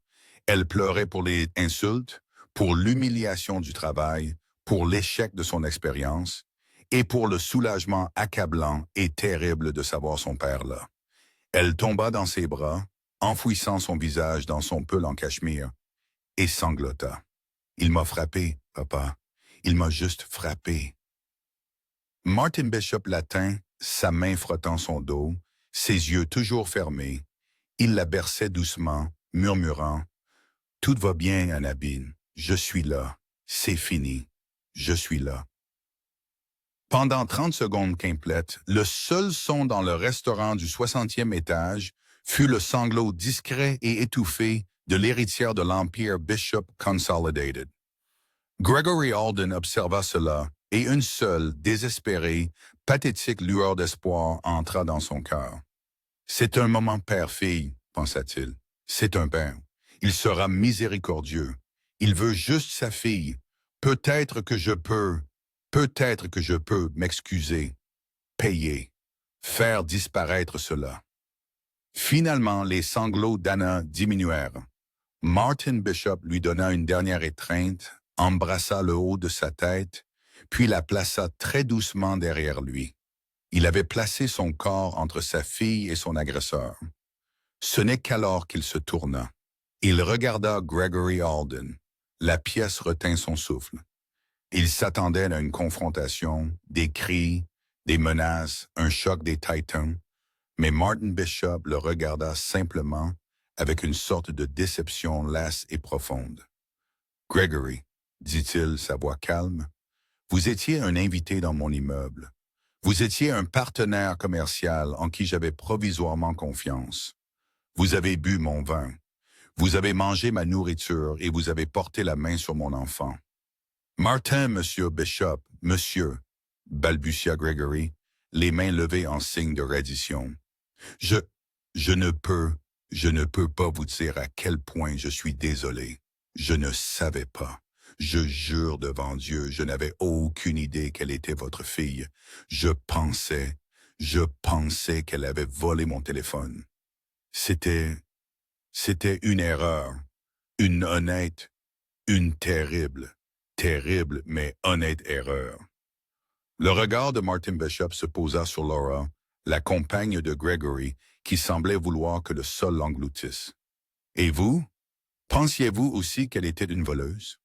Elle pleurait pour les insultes, pour l'humiliation du travail, pour l'échec de son expérience et pour le soulagement accablant et terrible de savoir son père là. Elle tomba dans ses bras, enfouissant son visage dans son pull en cachemire, et sanglota. « Il m'a frappé, papa. Il m'a juste frappé. » Martin Bishop l'atteint, sa main frottant son dos, ses yeux toujours fermés. Il la berçait doucement, murmurant « Tout va bien, Annabine. Je suis là. C'est fini. Je suis là. » Pendant 30 secondes complètes, le seul son dans le restaurant du 60e étage fut le sanglot discret et étouffé de l'héritière de l'Empire Bishop Consolidated. Gregory Alden observa cela, et une seule, désespérée, pathétique lueur d'espoir entra dans son cœur. « C'est un moment père-fille, pensa-t-il. C'est un père. Il sera miséricordieux. Il veut juste sa fille. Peut-être que je peux m'excuser, payer, faire disparaître cela. » Finalement, les sanglots d'Anna diminuèrent. Martin Bishop lui donna une dernière étreinte, embrassa le haut de sa tête, puis la plaça très doucement derrière lui. Il avait placé son corps entre sa fille et son agresseur. Ce n'est qu'alors qu'il se tourna. Il regarda Gregory Alden. La pièce retint son souffle. Il s'attendait à une confrontation, des cris, des menaces, un choc des Titans, mais Martin Bishop le regarda simplement avec une sorte de déception lasse et profonde. « Gregory, dit-il, sa voix calme, vous étiez un invité dans mon immeuble. Vous étiez un partenaire commercial en qui j'avais provisoirement confiance. Vous avez bu mon vin. Vous avez mangé ma nourriture et vous avez porté la main sur mon enfant. »« Martin, monsieur Bishop, monsieur, balbutia Gregory, les mains levées en signe de reddition. Je ne peux pas vous dire à quel point je suis désolé. Je ne savais pas. Je jure devant Dieu, je n'avais aucune idée qu'elle était votre fille. Je pensais qu'elle avait volé mon téléphone. C'était une erreur, une terrible mais honnête erreur. » Le regard de Martin Bishop se posa sur Laura, la compagne de Gregory, qui semblait vouloir que le sol l'engloutisse. « Et vous? Pensiez-vous aussi qu'elle était une voleuse? »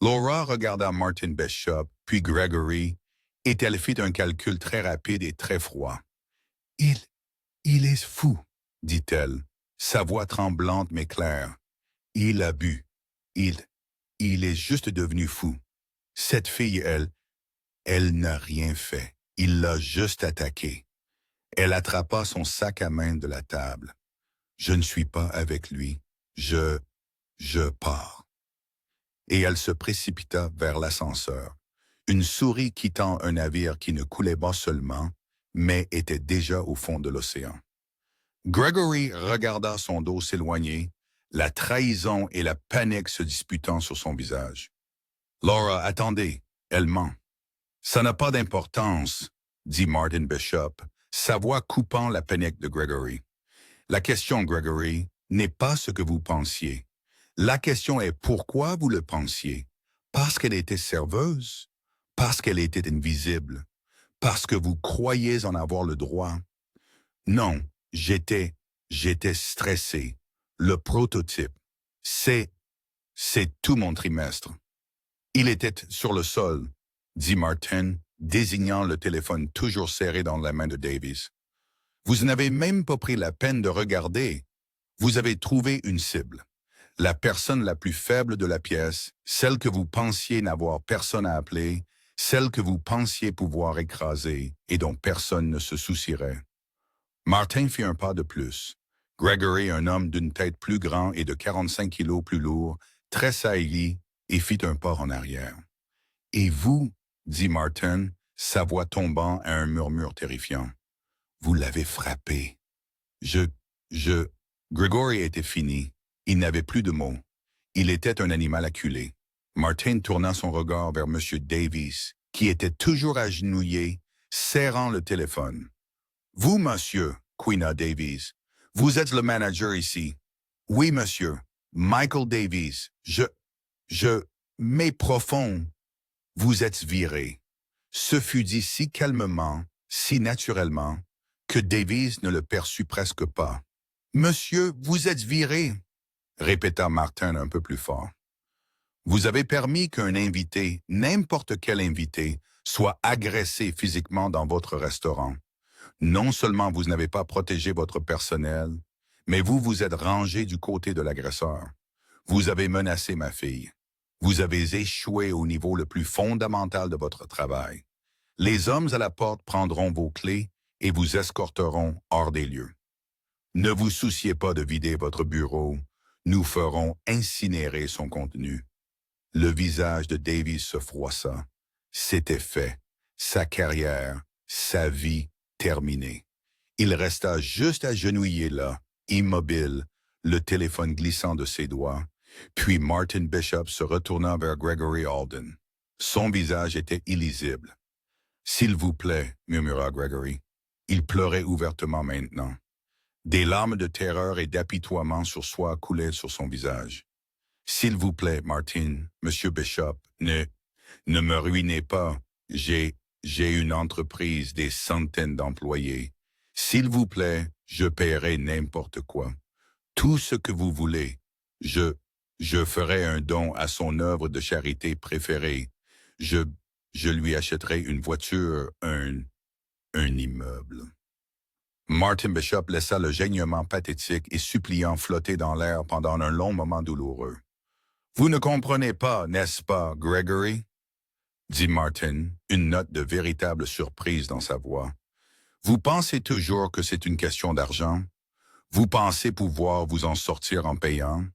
Laura regarda Martin Bishop, puis Gregory, et elle fit un calcul très rapide et très froid. « Il est fou, dit-elle, sa voix tremblante mais claire. Il a bu. Il est juste devenu fou. Cette fille, elle n'a rien fait. Il l'a juste attaqué. » Elle attrapa son sac à main de la table. « Je ne suis pas avec lui. Je pars. » Et elle se précipita vers l'ascenseur, une souris quittant un navire qui ne coulait pas seulement, mais était déjà au fond de l'océan. Gregory regarda son dos s'éloigner, la trahison et la panique se disputant sur son visage. « Laura, attendez, elle ment. »« Ça n'a pas d'importance, » dit Martin Bishop, sa voix coupant la panique de Gregory. « La question, Gregory, n'est pas ce que vous pensiez. La question est pourquoi vous le pensiez. Parce qu'elle était serveuse? Parce qu'elle était invisible? Parce que vous croyez en avoir le droit? Non, j'étais stressé. Le prototype. C'est tout mon trimestre. » « Il était sur le sol, » dit Martin, désignant le téléphone toujours serré dans la main de Davies. « Vous n'avez même pas pris la peine de regarder. Vous avez trouvé une cible. La personne la plus faible de la pièce, celle que vous pensiez n'avoir personne à appeler, celle que vous pensiez pouvoir écraser et dont personne ne se soucierait. Martin fit un pas de plus. Gregory, un homme d'une tête plus grande et de 45 kilos plus lourd, tressaillit et fit un pas en arrière. « Et vous, » dit Martin, sa voix tombant à un murmure terrifiant. « Vous l'avez frappé. » Je... Gregory était fini. Il n'avait plus de mots. Il était un animal acculé. Martin tourna son regard vers M. Davies, qui était toujours agenouillé, serrant le téléphone. « Vous, monsieur, » quina Davies, « vous êtes le manager ici. »« Oui, monsieur. Michael Davies. Mais profond. Vous êtes viré. » Ce fut dit si calmement, si naturellement, que Davies ne le perçut presque pas. « Monsieur, vous êtes viré, » répéta Martin un peu plus fort. « Vous avez permis qu'un invité, n'importe quel invité, soit agressé physiquement dans votre restaurant. Non seulement vous n'avez pas protégé votre personnel, mais vous vous êtes rangé du côté de l'agresseur. Vous avez menacé ma fille. Vous avez échoué au niveau le plus fondamental de votre travail. Les hommes à la porte prendront vos clés et vous escorteront hors des lieux. Ne vous souciez pas de vider votre bureau. Nous ferons incinérer son contenu. » Le visage de Davies se froissa. C'était fait. Sa carrière, sa vie terminée. Il resta juste agenouillé là, immobile, le téléphone glissant de ses doigts. Puis Martin Bishop se retourna vers Gregory Alden. Son visage était illisible. « S'il vous plaît, » murmura Gregory. Il pleurait ouvertement maintenant. Des larmes de terreur et d'apitoiement sur soi coulaient sur son visage. « S'il vous plaît, Martin, Monsieur Bishop, ne me ruinez pas. J'ai une entreprise, des centaines d'employés. S'il vous plaît, je paierai n'importe quoi. Tout ce que vous voulez. Je ferai un don à son œuvre de charité préférée. Je lui achèterai une voiture, un immeuble. » Martin Bishop laissa le geignement pathétique et suppliant flotter dans l'air pendant un long moment douloureux. « Vous ne comprenez pas, n'est-ce pas, Gregory? » dit Martin, une note de véritable surprise dans sa voix. « Vous pensez toujours que c'est une question d'argent? Vous pensez pouvoir vous en sortir en payant? »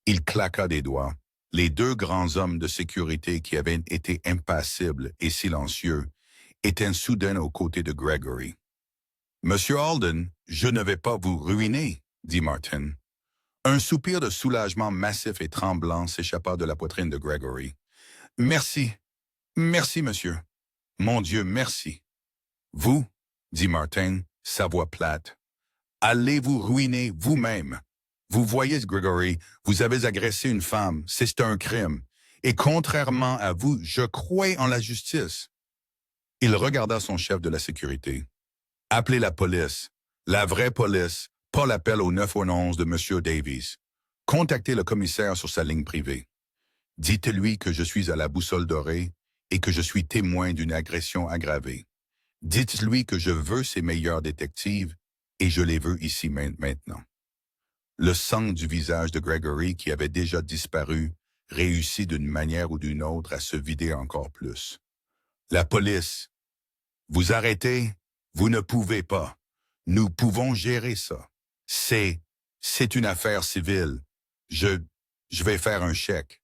Il claqua des doigts. Les deux grands hommes de sécurité qui avaient été impassibles et silencieux étaient soudain aux côtés de Gregory. « Monsieur Alden, je ne vais pas vous ruiner, » dit Martin. Un soupir de soulagement massif et tremblant s'échappa de la poitrine de Gregory. « Merci. Merci, monsieur. Mon Dieu, merci. »« Vous, » dit Martin, sa voix plate, « allez vous ruiner vous-même. Vous voyez, Gregory, vous avez agressé une femme, c'est un crime. Et contrairement à vous, je crois en la justice. » Il regarda son chef de la sécurité. « Appelez la police, la vraie police, pas l'appel au 911 de M. Davies. Contactez le commissaire sur sa ligne privée. Dites-lui que je suis à la boussole dorée et que je suis témoin d'une agression aggravée. Dites-lui que je veux ses meilleurs détectives et je les veux ici maintenant. » Le sang du visage de Gregory, qui avait déjà disparu, réussit d'une manière ou d'une autre à se vider encore plus. « La police. Vous arrêtez? Vous ne pouvez pas. Nous pouvons gérer ça. C'est une affaire civile. Je vais faire un chèque.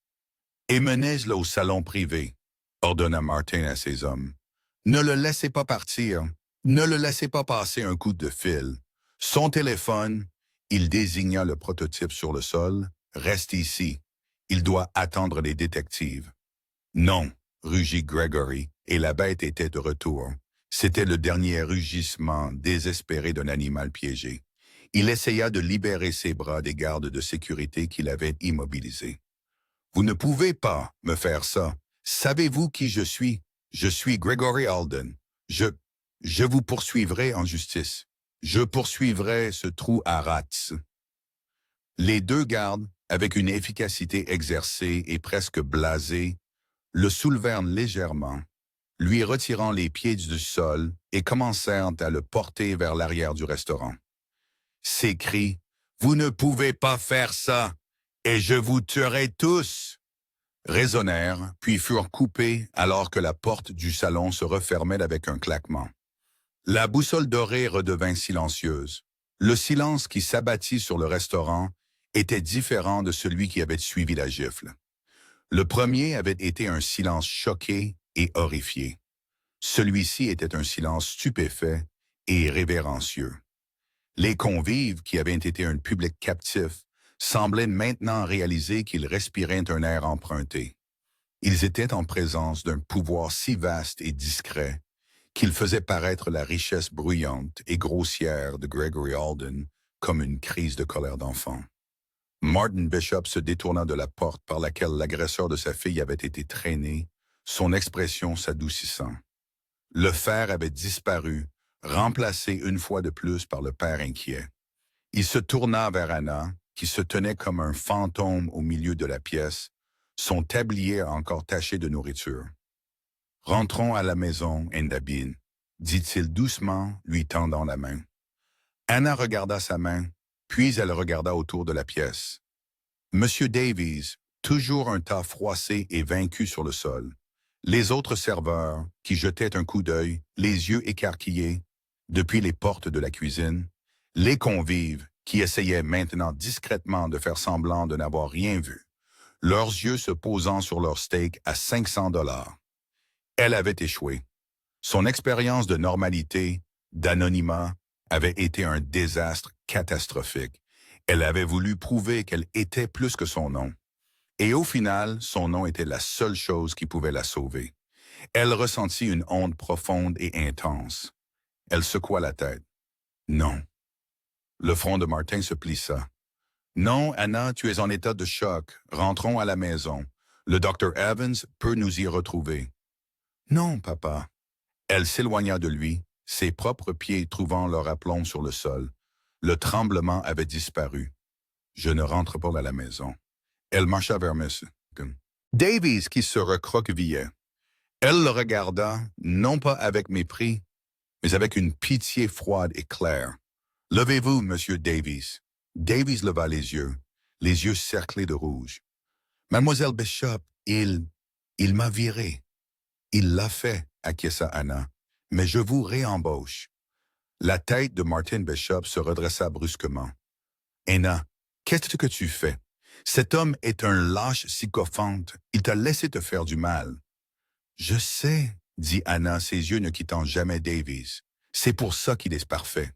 Emmenez-le au salon privé, » ordonna Martin à ses hommes. « Ne le laissez pas partir. Ne le laissez pas passer un coup de fil. Son téléphone, » il désigna le prototype sur le sol, « reste ici. Il doit attendre les détectives. » « Non, » rugit Gregory, et la bête était de retour. C'était le dernier rugissement désespéré d'un animal piégé. Il essaya de libérer ses bras des gardes de sécurité qui l'avaient immobilisé. « Vous ne pouvez pas me faire ça. Savez-vous qui je suis? Je suis Gregory Alden. Je vous poursuivrai en justice. Je poursuivrai ce trou à rats. » Les deux gardes, avec une efficacité exercée et presque blasée, le soulevèrent légèrement, lui retirant les pieds du sol et commencèrent à le porter vers l'arrière du restaurant. Ses cris « Vous ne pouvez pas faire ça, et je vous tuerai tous » résonnèrent, puis furent coupés alors que la porte du salon se refermait avec un claquement. La boussole dorée redevint silencieuse. Le silence qui s'abattit sur le restaurant était différent de celui qui avait suivi la gifle. Le premier avait été un silence choqué et horrifié. Celui-ci était un silence stupéfait et révérencieux. Les convives, qui avaient été un public captif, semblaient maintenant réaliser qu'ils respiraient un air emprunté. Ils étaient en présence d'un pouvoir si vaste et discret qu'il faisait paraître la richesse bruyante et grossière de Gregory Alden comme une crise de colère d'enfant. Martin Bishop se détourna de la porte par laquelle l'agresseur de sa fille avait été traîné, son expression s'adoucissant. Le fer avait disparu, remplacé une fois de plus par le père inquiet. Il se tourna vers Anna, qui se tenait comme un fantôme au milieu de la pièce, son tablier encore taché de nourriture. « Rentrons à la maison, Endabine, » dit-il doucement, lui tendant la main. Anna regarda sa main, puis elle regarda autour de la pièce. Monsieur Davies, toujours un tas froissé et vaincu sur le sol. Les autres serveurs, qui jetaient un coup d'œil, les yeux écarquillés, depuis les portes de la cuisine. Les convives, qui essayaient maintenant discrètement de faire semblant de n'avoir rien vu, leurs yeux se posant sur leur steak à 500 $. Elle avait échoué. Son expérience de normalité, d'anonymat, avait été un désastre catastrophique. Elle avait voulu prouver qu'elle était plus que son nom. Et au final, son nom était la seule chose qui pouvait la sauver. Elle ressentit une honte profonde et intense. Elle secoua la tête. Non. Le front de Martin se plissa. Non, Anna, tu es en état de choc. Rentrons à la maison. Le docteur Evans peut nous y retrouver. Non, papa. Elle s'éloigna de lui, ses propres pieds trouvant leur aplomb sur le sol. Le tremblement avait disparu. Je ne rentre pas à la maison. Elle marcha vers M. Davies qui se recroquevillait. Elle le regarda, non pas avec mépris, mais avec une pitié froide et claire. « Levez-vous, Monsieur Davies. » Davies leva les yeux cerclés de rouge. « Mademoiselle Bishop, il m'a viré. »« Il l'a fait, » acquiesça Anna, « mais je vous réembauche. » La tête de Martin Bishop se redressa brusquement. « Anna, qu'est-ce que tu fais? Cet homme est un lâche sycophante. Il t'a laissé te faire du mal. »« Je sais, » dit Anna, ses yeux ne quittant jamais Davies. « C'est pour ça qu'il est parfait. »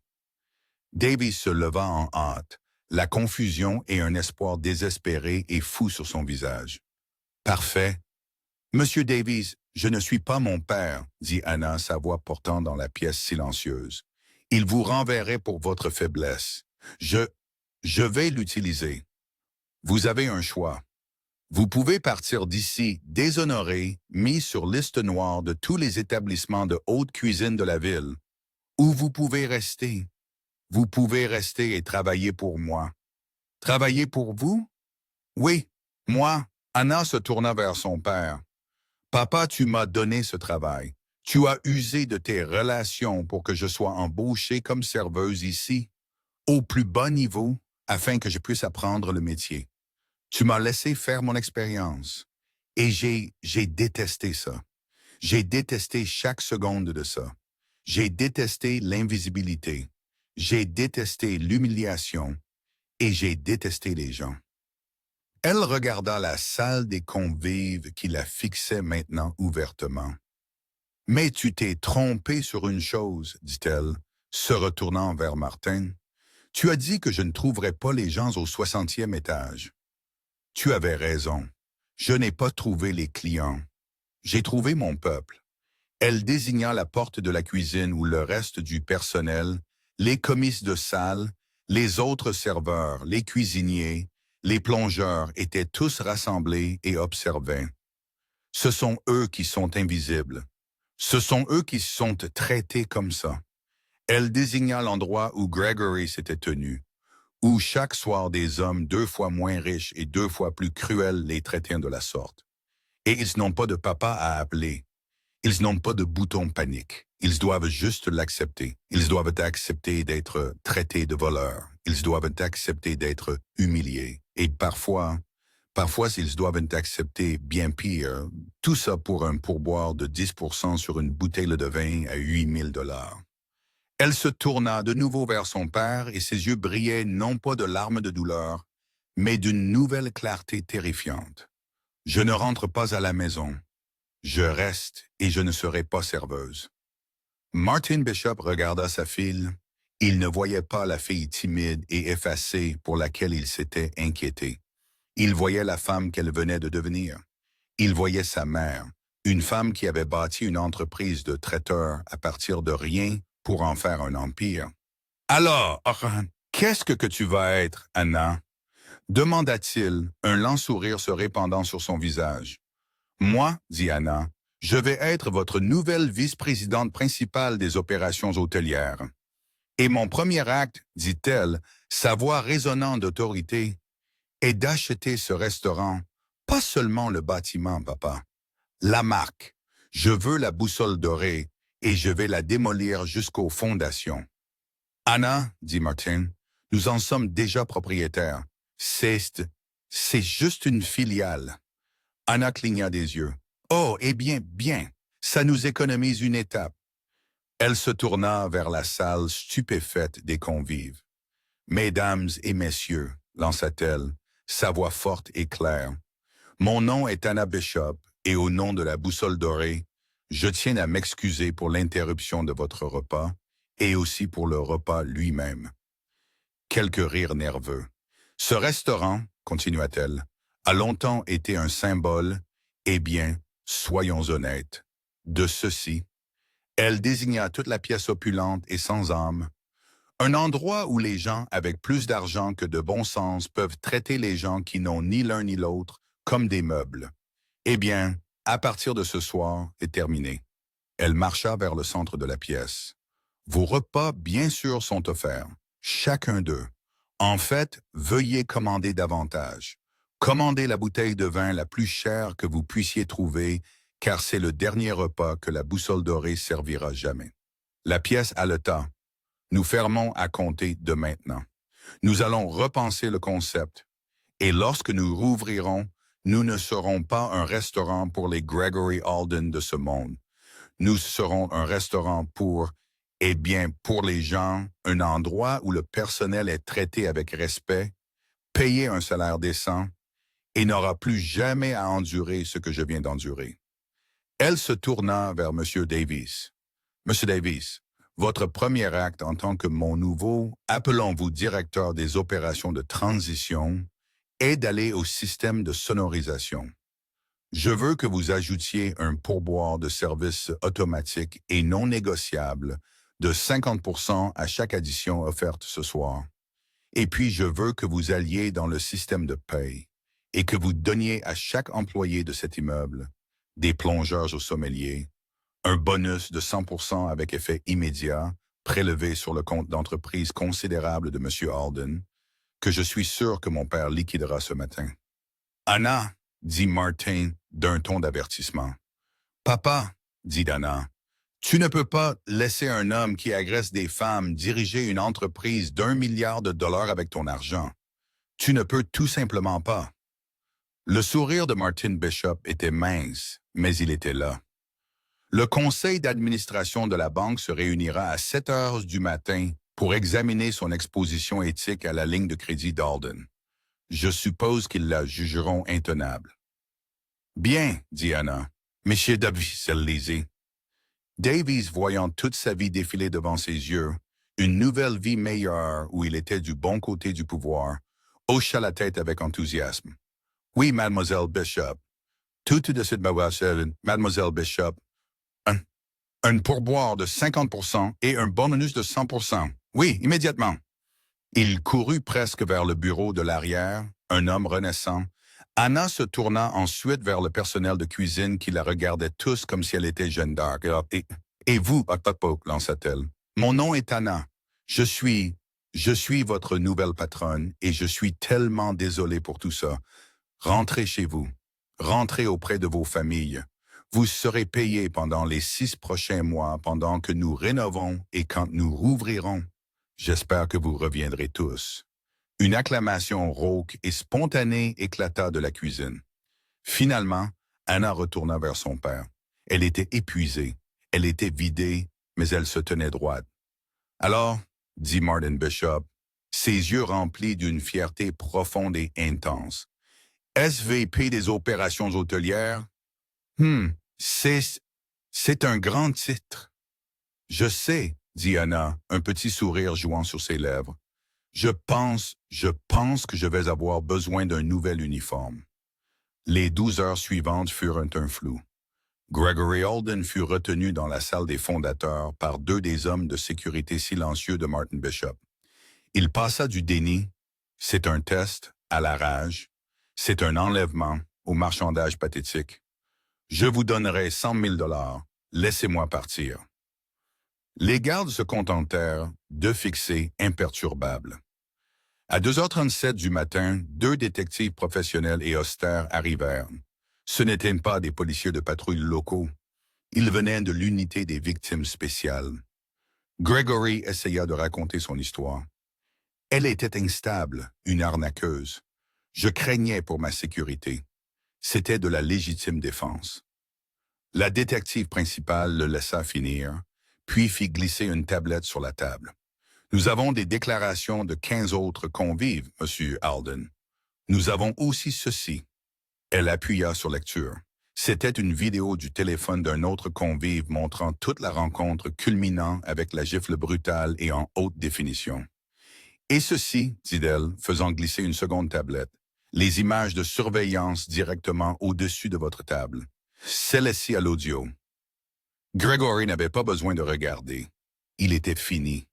Davies se leva en hâte, la confusion et un espoir désespéré et fou sur son visage. « Parfait. Monsieur Davies, je ne suis pas mon père, » dit Anna, sa voix portant dans la pièce silencieuse. « Il vous renverrait pour votre faiblesse. Je vais l'utiliser. Vous avez un choix. Vous pouvez partir d'ici déshonoré, mis sur liste noire de tous les établissements de haute cuisine de la ville. Ou vous pouvez rester. Vous pouvez rester et travailler pour moi. » « Travailler pour vous? »« Oui, moi. » Anna se tourna vers son père. « Papa, tu m'as donné ce travail. Tu as usé de tes relations pour que je sois embauchée comme serveuse ici, au plus bas niveau, afin que je puisse apprendre le métier. Tu m'as laissé faire mon expérience. Et j'ai détesté ça. J'ai détesté chaque seconde de ça. J'ai détesté l'invisibilité. J'ai détesté l'humiliation. Et j'ai détesté les gens. » Elle regarda la salle des convives qui la fixait maintenant ouvertement. « Mais tu t'es trompé sur une chose, » dit-elle, se retournant vers Martin. « Tu as dit que je ne trouverais pas les gens au 60e étage. Tu avais raison. Je n'ai pas trouvé les clients. J'ai trouvé mon peuple. » Elle désigna la porte de la cuisine où le reste du personnel, les commis de salle, les autres serveurs, les cuisiniers, les plongeurs étaient tous rassemblés et observaient. Ce sont eux qui sont invisibles. Ce sont eux qui sont traités comme ça. Elle désigna l'endroit où Gregory s'était tenu, où chaque soir des hommes 2 fois moins riches et 2 fois plus cruels les traitaient de la sorte. Et ils n'ont pas de papa à appeler. Ils n'ont pas de bouton panique. Ils doivent juste l'accepter. Ils doivent accepter d'être traités de voleurs. Ils doivent accepter d'être humiliés. Et parfois Parfois, ils doivent accepter bien pire, tout ça pour un pourboire de 10% sur une bouteille de vin à 8 000 $. Elle se tourna de nouveau vers son père et ses yeux brillaient non pas de larmes de douleur, mais d'une nouvelle clarté terrifiante. Je ne rentre pas à la maison. Je reste et je ne serai pas serveuse. Martin Bishop regarda sa fille. Il ne voyait pas la fille timide et effacée pour laquelle il s'était inquiété. Il voyait la femme qu'elle venait de devenir. Il voyait sa mère, une femme qui avait bâti une entreprise de traiteur à partir de rien pour en faire un empire. « Alors, qu'est-ce que tu vas être, Anna ?» demanda-t-il, un lent sourire se répandant sur son visage. « Moi, dit Anna, je vais être votre nouvelle vice-présidente principale des opérations hôtelières. Et mon premier acte, dit-elle, sa voix résonnant d'autorité, est d'acheter ce restaurant, pas seulement le bâtiment, papa, la marque. Je veux la boussole dorée et je vais la démolir jusqu'aux fondations. » Anna, dit Martin, nous en sommes déjà propriétaires. C'est juste une filiale. Anna cligna des yeux. Oh, eh bien, bien, ça nous économise une étape. Elle se tourna vers la salle stupéfaite des convives. Mesdames et messieurs, lança-t-elle, sa voix forte et claire. Mon nom est Anna Bishop et au nom de la boussole dorée, je tiens à m'excuser pour l'interruption de votre repas et aussi pour le repas lui-même. Quelques rires nerveux. Ce restaurant, continua-t-elle, a longtemps été un symbole, eh bien, soyons honnêtes, de ceci. Elle désigna toute la pièce opulente et sans âme, un endroit où les gens avec plus d'argent que de bon sens peuvent traiter les gens qui n'ont ni l'un ni l'autre comme des meubles. Eh bien, à partir de ce soir est terminé. Elle marcha vers le centre de la pièce. Vos repas, bien sûr, sont offerts, chacun d'eux. En fait, veuillez commander davantage. Commandez la bouteille de vin la plus chère que vous puissiez trouver, car c'est le dernier repas que la boussole dorée servira jamais. La pièce haleta. Nous fermons à compter de maintenant. Nous allons repenser le concept. Et lorsque nous rouvrirons, nous ne serons pas un restaurant pour les Gregory Alden de ce monde. Nous serons un restaurant pour, eh bien, pour les gens, un endroit où le personnel est traité avec respect, payé un salaire décent et n'aura plus jamais à endurer ce que je viens d'endurer. Elle se tourna vers M. Davies. « Monsieur Davies, votre premier acte en tant que mon nouveau, appelons-vous directeur des opérations de transition, est d'aller au système de sonorisation. Je veux que vous ajoutiez un pourboire de service automatique et non négociable de 50% à chaque addition offerte ce soir. Et puis je veux que vous alliez dans le système de paye et que vous donniez à chaque employé de cet immeuble, des plongeurs au sommelier, un bonus de 100% avec effet immédiat, prélevé sur le compte d'entreprise considérable de M. Alden, que je suis sûr que mon père liquidera ce matin. « Anna, dit Martin d'un ton d'avertissement. « Papa, dit Anna, tu ne peux pas laisser un homme qui agresse des femmes diriger une entreprise d'1 milliard de dollars avec ton argent. Tu ne peux tout simplement pas. » Le sourire de Martin Bishop était mince, mais il était là. Le conseil d'administration de la banque se réunira à 7 heures du matin pour examiner son exposition éthique à la ligne de crédit d'Alden. Je suppose qu'ils la jugeront intenable. « Bien, dit Anna. Monsieur Davies, elle lisait. Davies, voyant toute sa vie défiler devant ses yeux, une nouvelle vie meilleure où il était du bon côté du pouvoir, hocha la tête avec enthousiasme. « Oui, mademoiselle Bishop. Tout de suite, mademoiselle Bishop. Un pourboire de 50% et un bonus de 100%. Oui, immédiatement. » Il courut presque vers le bureau de l'arrière, un homme renaissant. Anna se tourna ensuite vers le personnel de cuisine qui la regardait tous comme si elle était Jeanne d'Arc. « Et vous, lança-t-elle. Mon nom est Anna. Je suis votre nouvelle patronne et je suis tellement désolée pour tout ça. Rentrez chez vous. Rentrez auprès de vos familles. Vous serez payés pendant les 6 prochains mois pendant que nous rénovons et quand nous rouvrirons. J'espère que vous reviendrez tous. Une acclamation rauque et spontanée éclata de la cuisine. Finalement, Anna retourna vers son père. Elle était épuisée, elle était vidée, mais elle se tenait droite. Alors, dit Martin Bishop, ses yeux remplis d'une fierté profonde et intense. SVP des opérations hôtelières? Hmm, c'est, c'est un grand titre. Je sais, dit Anna, un petit sourire jouant sur ses lèvres. Je pense que je vais avoir besoin d'un nouvel uniforme. Les 12 heures suivantes furent un flou. Gregory Holden fut retenu dans la salle des fondateurs par deux des hommes de sécurité silencieux de Martin Bishop. Il passa du déni, c'est un test, à la rage, c'est un enlèvement, au marchandage pathétique. Je vous donnerai 100 000 $, laissez-moi partir. Les gardes se contentèrent de fixer imperturbables. À 2h37 du matin, deux détectives professionnels et austères arrivèrent. Ce n'étaient pas des policiers de patrouille locaux. Ils venaient de l'unité des victimes spéciales. Gregory essaya de raconter son histoire. Elle était instable, une arnaqueuse. Je craignais pour ma sécurité. C'était de la légitime défense. La détective principale le laissa finir, puis fit glisser une tablette sur la table. Nous avons des déclarations de 15 autres convives, Monsieur Alden. Nous avons aussi ceci. Elle appuya sur lecture. C'était une vidéo du téléphone d'un autre convive montrant toute la rencontre culminant avec la gifle brutale et en haute définition. Et ceci, dit-elle, faisant glisser une seconde tablette, les images de surveillance directement au-dessus de votre table. Celle-ci à l'audio. Gregory n'avait pas besoin de regarder. Il était fini.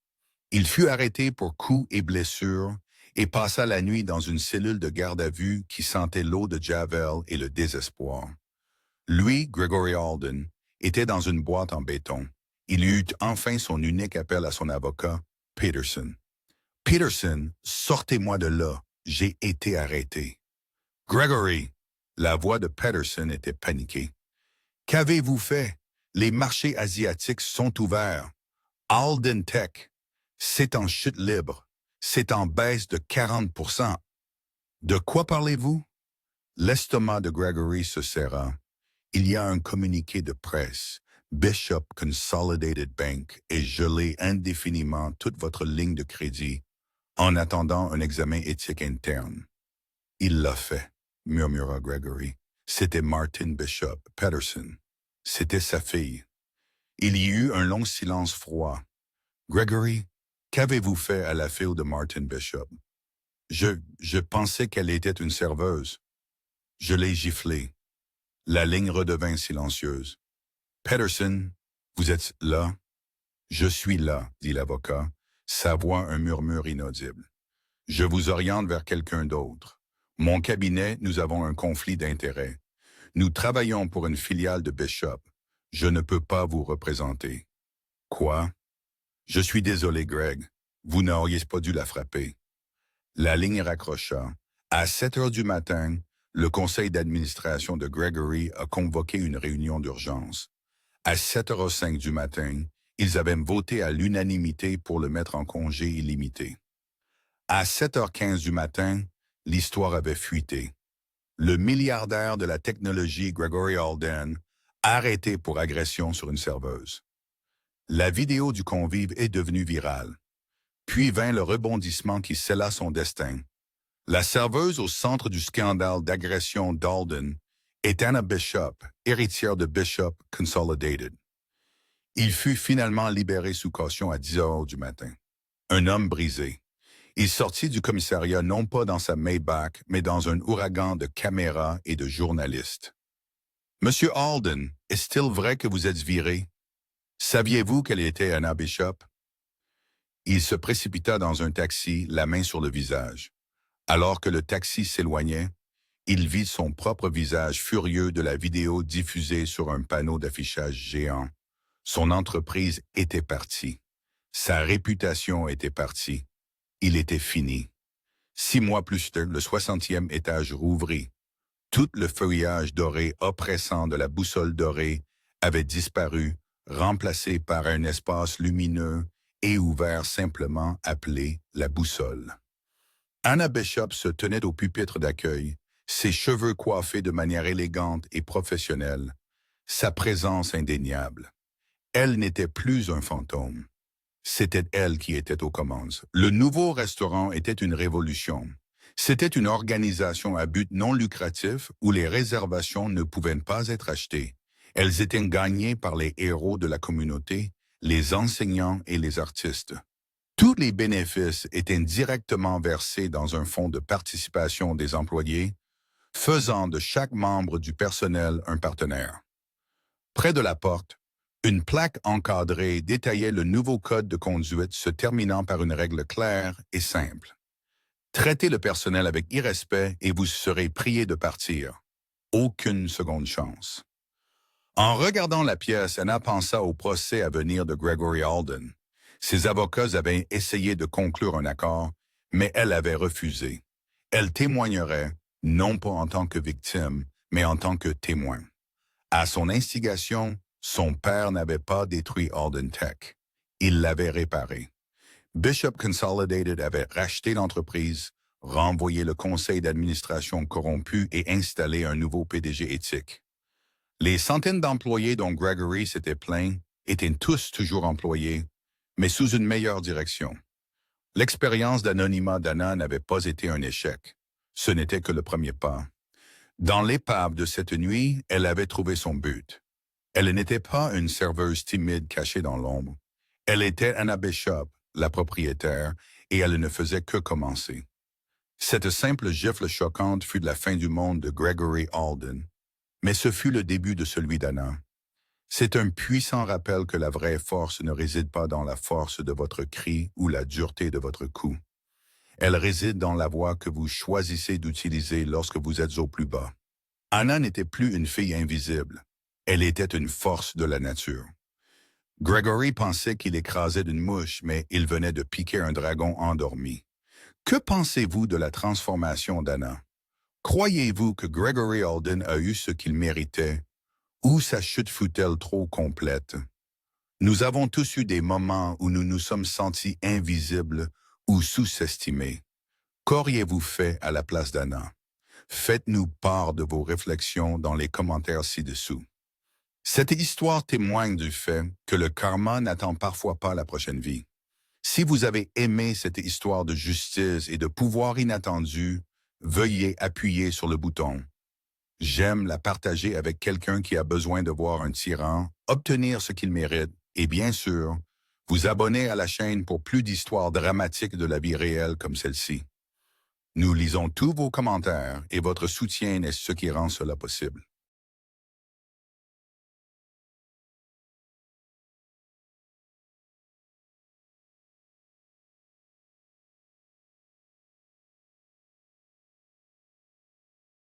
Il fut arrêté pour coups et blessures et passa la nuit dans une cellule de garde à vue qui sentait l'eau de Javel et le désespoir. Lui, Gregory Holden, était dans une boîte en béton. Il eut enfin son unique appel à son avocat, Peterson. « Peterson, sortez-moi de là, j'ai été arrêté. »« Gregory !» La voix de Peterson était paniquée. « Qu'avez-vous fait? Les marchés asiatiques sont ouverts. Alden Tech, c'est en chute libre. C'est en baisse de 40%. De quoi parlez-vous? » L'estomac de Gregory se serra. Il y a un communiqué de presse. Bishop Consolidated Bank est gelé indéfiniment toute votre ligne de crédit en attendant un examen éthique interne. Il l'a fait, murmura Gregory. C'était Martin Bishop Peterson. C'était sa fille. Il y eut un long silence froid. Gregory, qu'avez-vous fait à la fille de Martin Bishop? Je pensais qu'elle était une serveuse. Je l'ai giflée. La ligne redevint silencieuse. Peterson, vous êtes là? Je suis là, dit l'avocat, sa voix un murmure inaudible. Je vous oriente vers quelqu'un d'autre. Mon cabinet, nous avons un conflit d'intérêts. Nous travaillons pour une filiale de Bishop. Je ne peux pas vous représenter. Quoi? Je suis désolé, Greg. Vous n'auriez pas dû la frapper. La ligne raccrocha. À 7 heures du matin, le conseil d'administration de Gregory a convoqué une réunion d'urgence. À 7h05 du matin, ils avaient voté à l'unanimité pour le mettre en congé illimité. À 7h15 du matin, l'histoire avait fuité. Le milliardaire de la technologie Gregory Holden, arrêté pour agression sur une serveuse. La vidéo du convive est devenue virale. Puis vint le rebondissement qui scella son destin. La serveuse au centre du scandale d'agression d'Holden est Anna Bishop, héritière de Bishop Consolidated. Il fut finalement libéré sous caution à 10 heures du matin. Un homme brisé. Il sortit du commissariat non pas dans sa Maybach, mais dans un ouragan de caméras et de journalistes. « Monsieur Holden, est-il vrai que vous êtes viré? Saviez-vous qu'elle était Anna Bishop? » Il se précipita dans un taxi, la main sur le visage. Alors que le taxi s'éloignait, il vit son propre visage furieux de la vidéo diffusée sur un panneau d'affichage géant. Son entreprise était partie. Sa réputation était partie. Il était fini. 6 mois plus tard, le 60e étage rouvrit. Tout le feuillage doré oppressant de la boussole dorée avait disparu, remplacé par un espace lumineux et ouvert simplement appelé la boussole. Anna Bishop se tenait au pupitre d'accueil, ses cheveux coiffés de manière élégante et professionnelle, sa présence indéniable. Elle n'était plus un fantôme. C'était elle qui était aux commandes. Le nouveau restaurant était une révolution. C'était une organisation à but non lucratif où les réservations ne pouvaient pas être achetées. Elles étaient gagnées par les héros de la communauté, les enseignants et les artistes. Tous les bénéfices étaient directement versés dans un fonds de participation des employés, faisant de chaque membre du personnel un partenaire. Près de la porte, une plaque encadrée détaillait le nouveau code de conduite se terminant par une règle claire et simple. Traitez le personnel avec irrespect et vous serez prié de partir. Aucune seconde chance. En regardant la pièce, Anna pensa au procès à venir de Gregory Alden. Ses avocats avaient essayé de conclure un accord, mais elle avait refusé. Elle témoignerait, non pas en tant que victime, mais en tant que témoin. À son instigation, son père n'avait pas détruit Alden Tech. Il l'avait réparé. Bishop Consolidated avait racheté l'entreprise, renvoyé le conseil d'administration corrompu et installé un nouveau PDG éthique. Les centaines d'employés dont Gregory s'était plaint étaient tous toujours employés, mais sous une meilleure direction. L'expérience d'anonymat d'Anna n'avait pas été un échec. Ce n'était que le premier pas. Dans l'épave de cette nuit, elle avait trouvé son but. Elle n'était pas une serveuse timide cachée dans l'ombre. Elle était Anna Bishop, la propriétaire, et elle ne faisait que commencer. Cette simple gifle choquante fut la fin du monde de Gregory Alden, mais ce fut le début de celui d'Anna. C'est un puissant rappel que la vraie force ne réside pas dans la force de votre cri ou la dureté de votre coup. Elle réside dans la voix que vous choisissez d'utiliser lorsque vous êtes au plus bas. Anna n'était plus une fille invisible. Elle était une force de la nature. Gregory pensait qu'il écrasait d'une mouche, mais il venait de piquer un dragon endormi. Que pensez-vous de la transformation d'Anna? Croyez-vous que Gregory Alden a eu ce qu'il méritait, ou sa chute fut-elle trop complète? Nous avons tous eu des moments où nous nous sommes sentis invisibles ou sous-estimés. Qu'auriez-vous fait à la place d'Anna? Faites-nous part de vos réflexions dans les commentaires ci-dessous. Cette histoire témoigne du fait que le karma n'attend parfois pas la prochaine vie. Si vous avez aimé cette histoire de justice et de pouvoir inattendu, veuillez appuyer sur le bouton. J'aime la partager avec quelqu'un qui a besoin de voir un tyran obtenir ce qu'il mérite et bien sûr, vous abonner à la chaîne pour plus d'histoires dramatiques de la vie réelle comme celle-ci. Nous lisons tous vos commentaires et votre soutien est ce qui rend cela possible.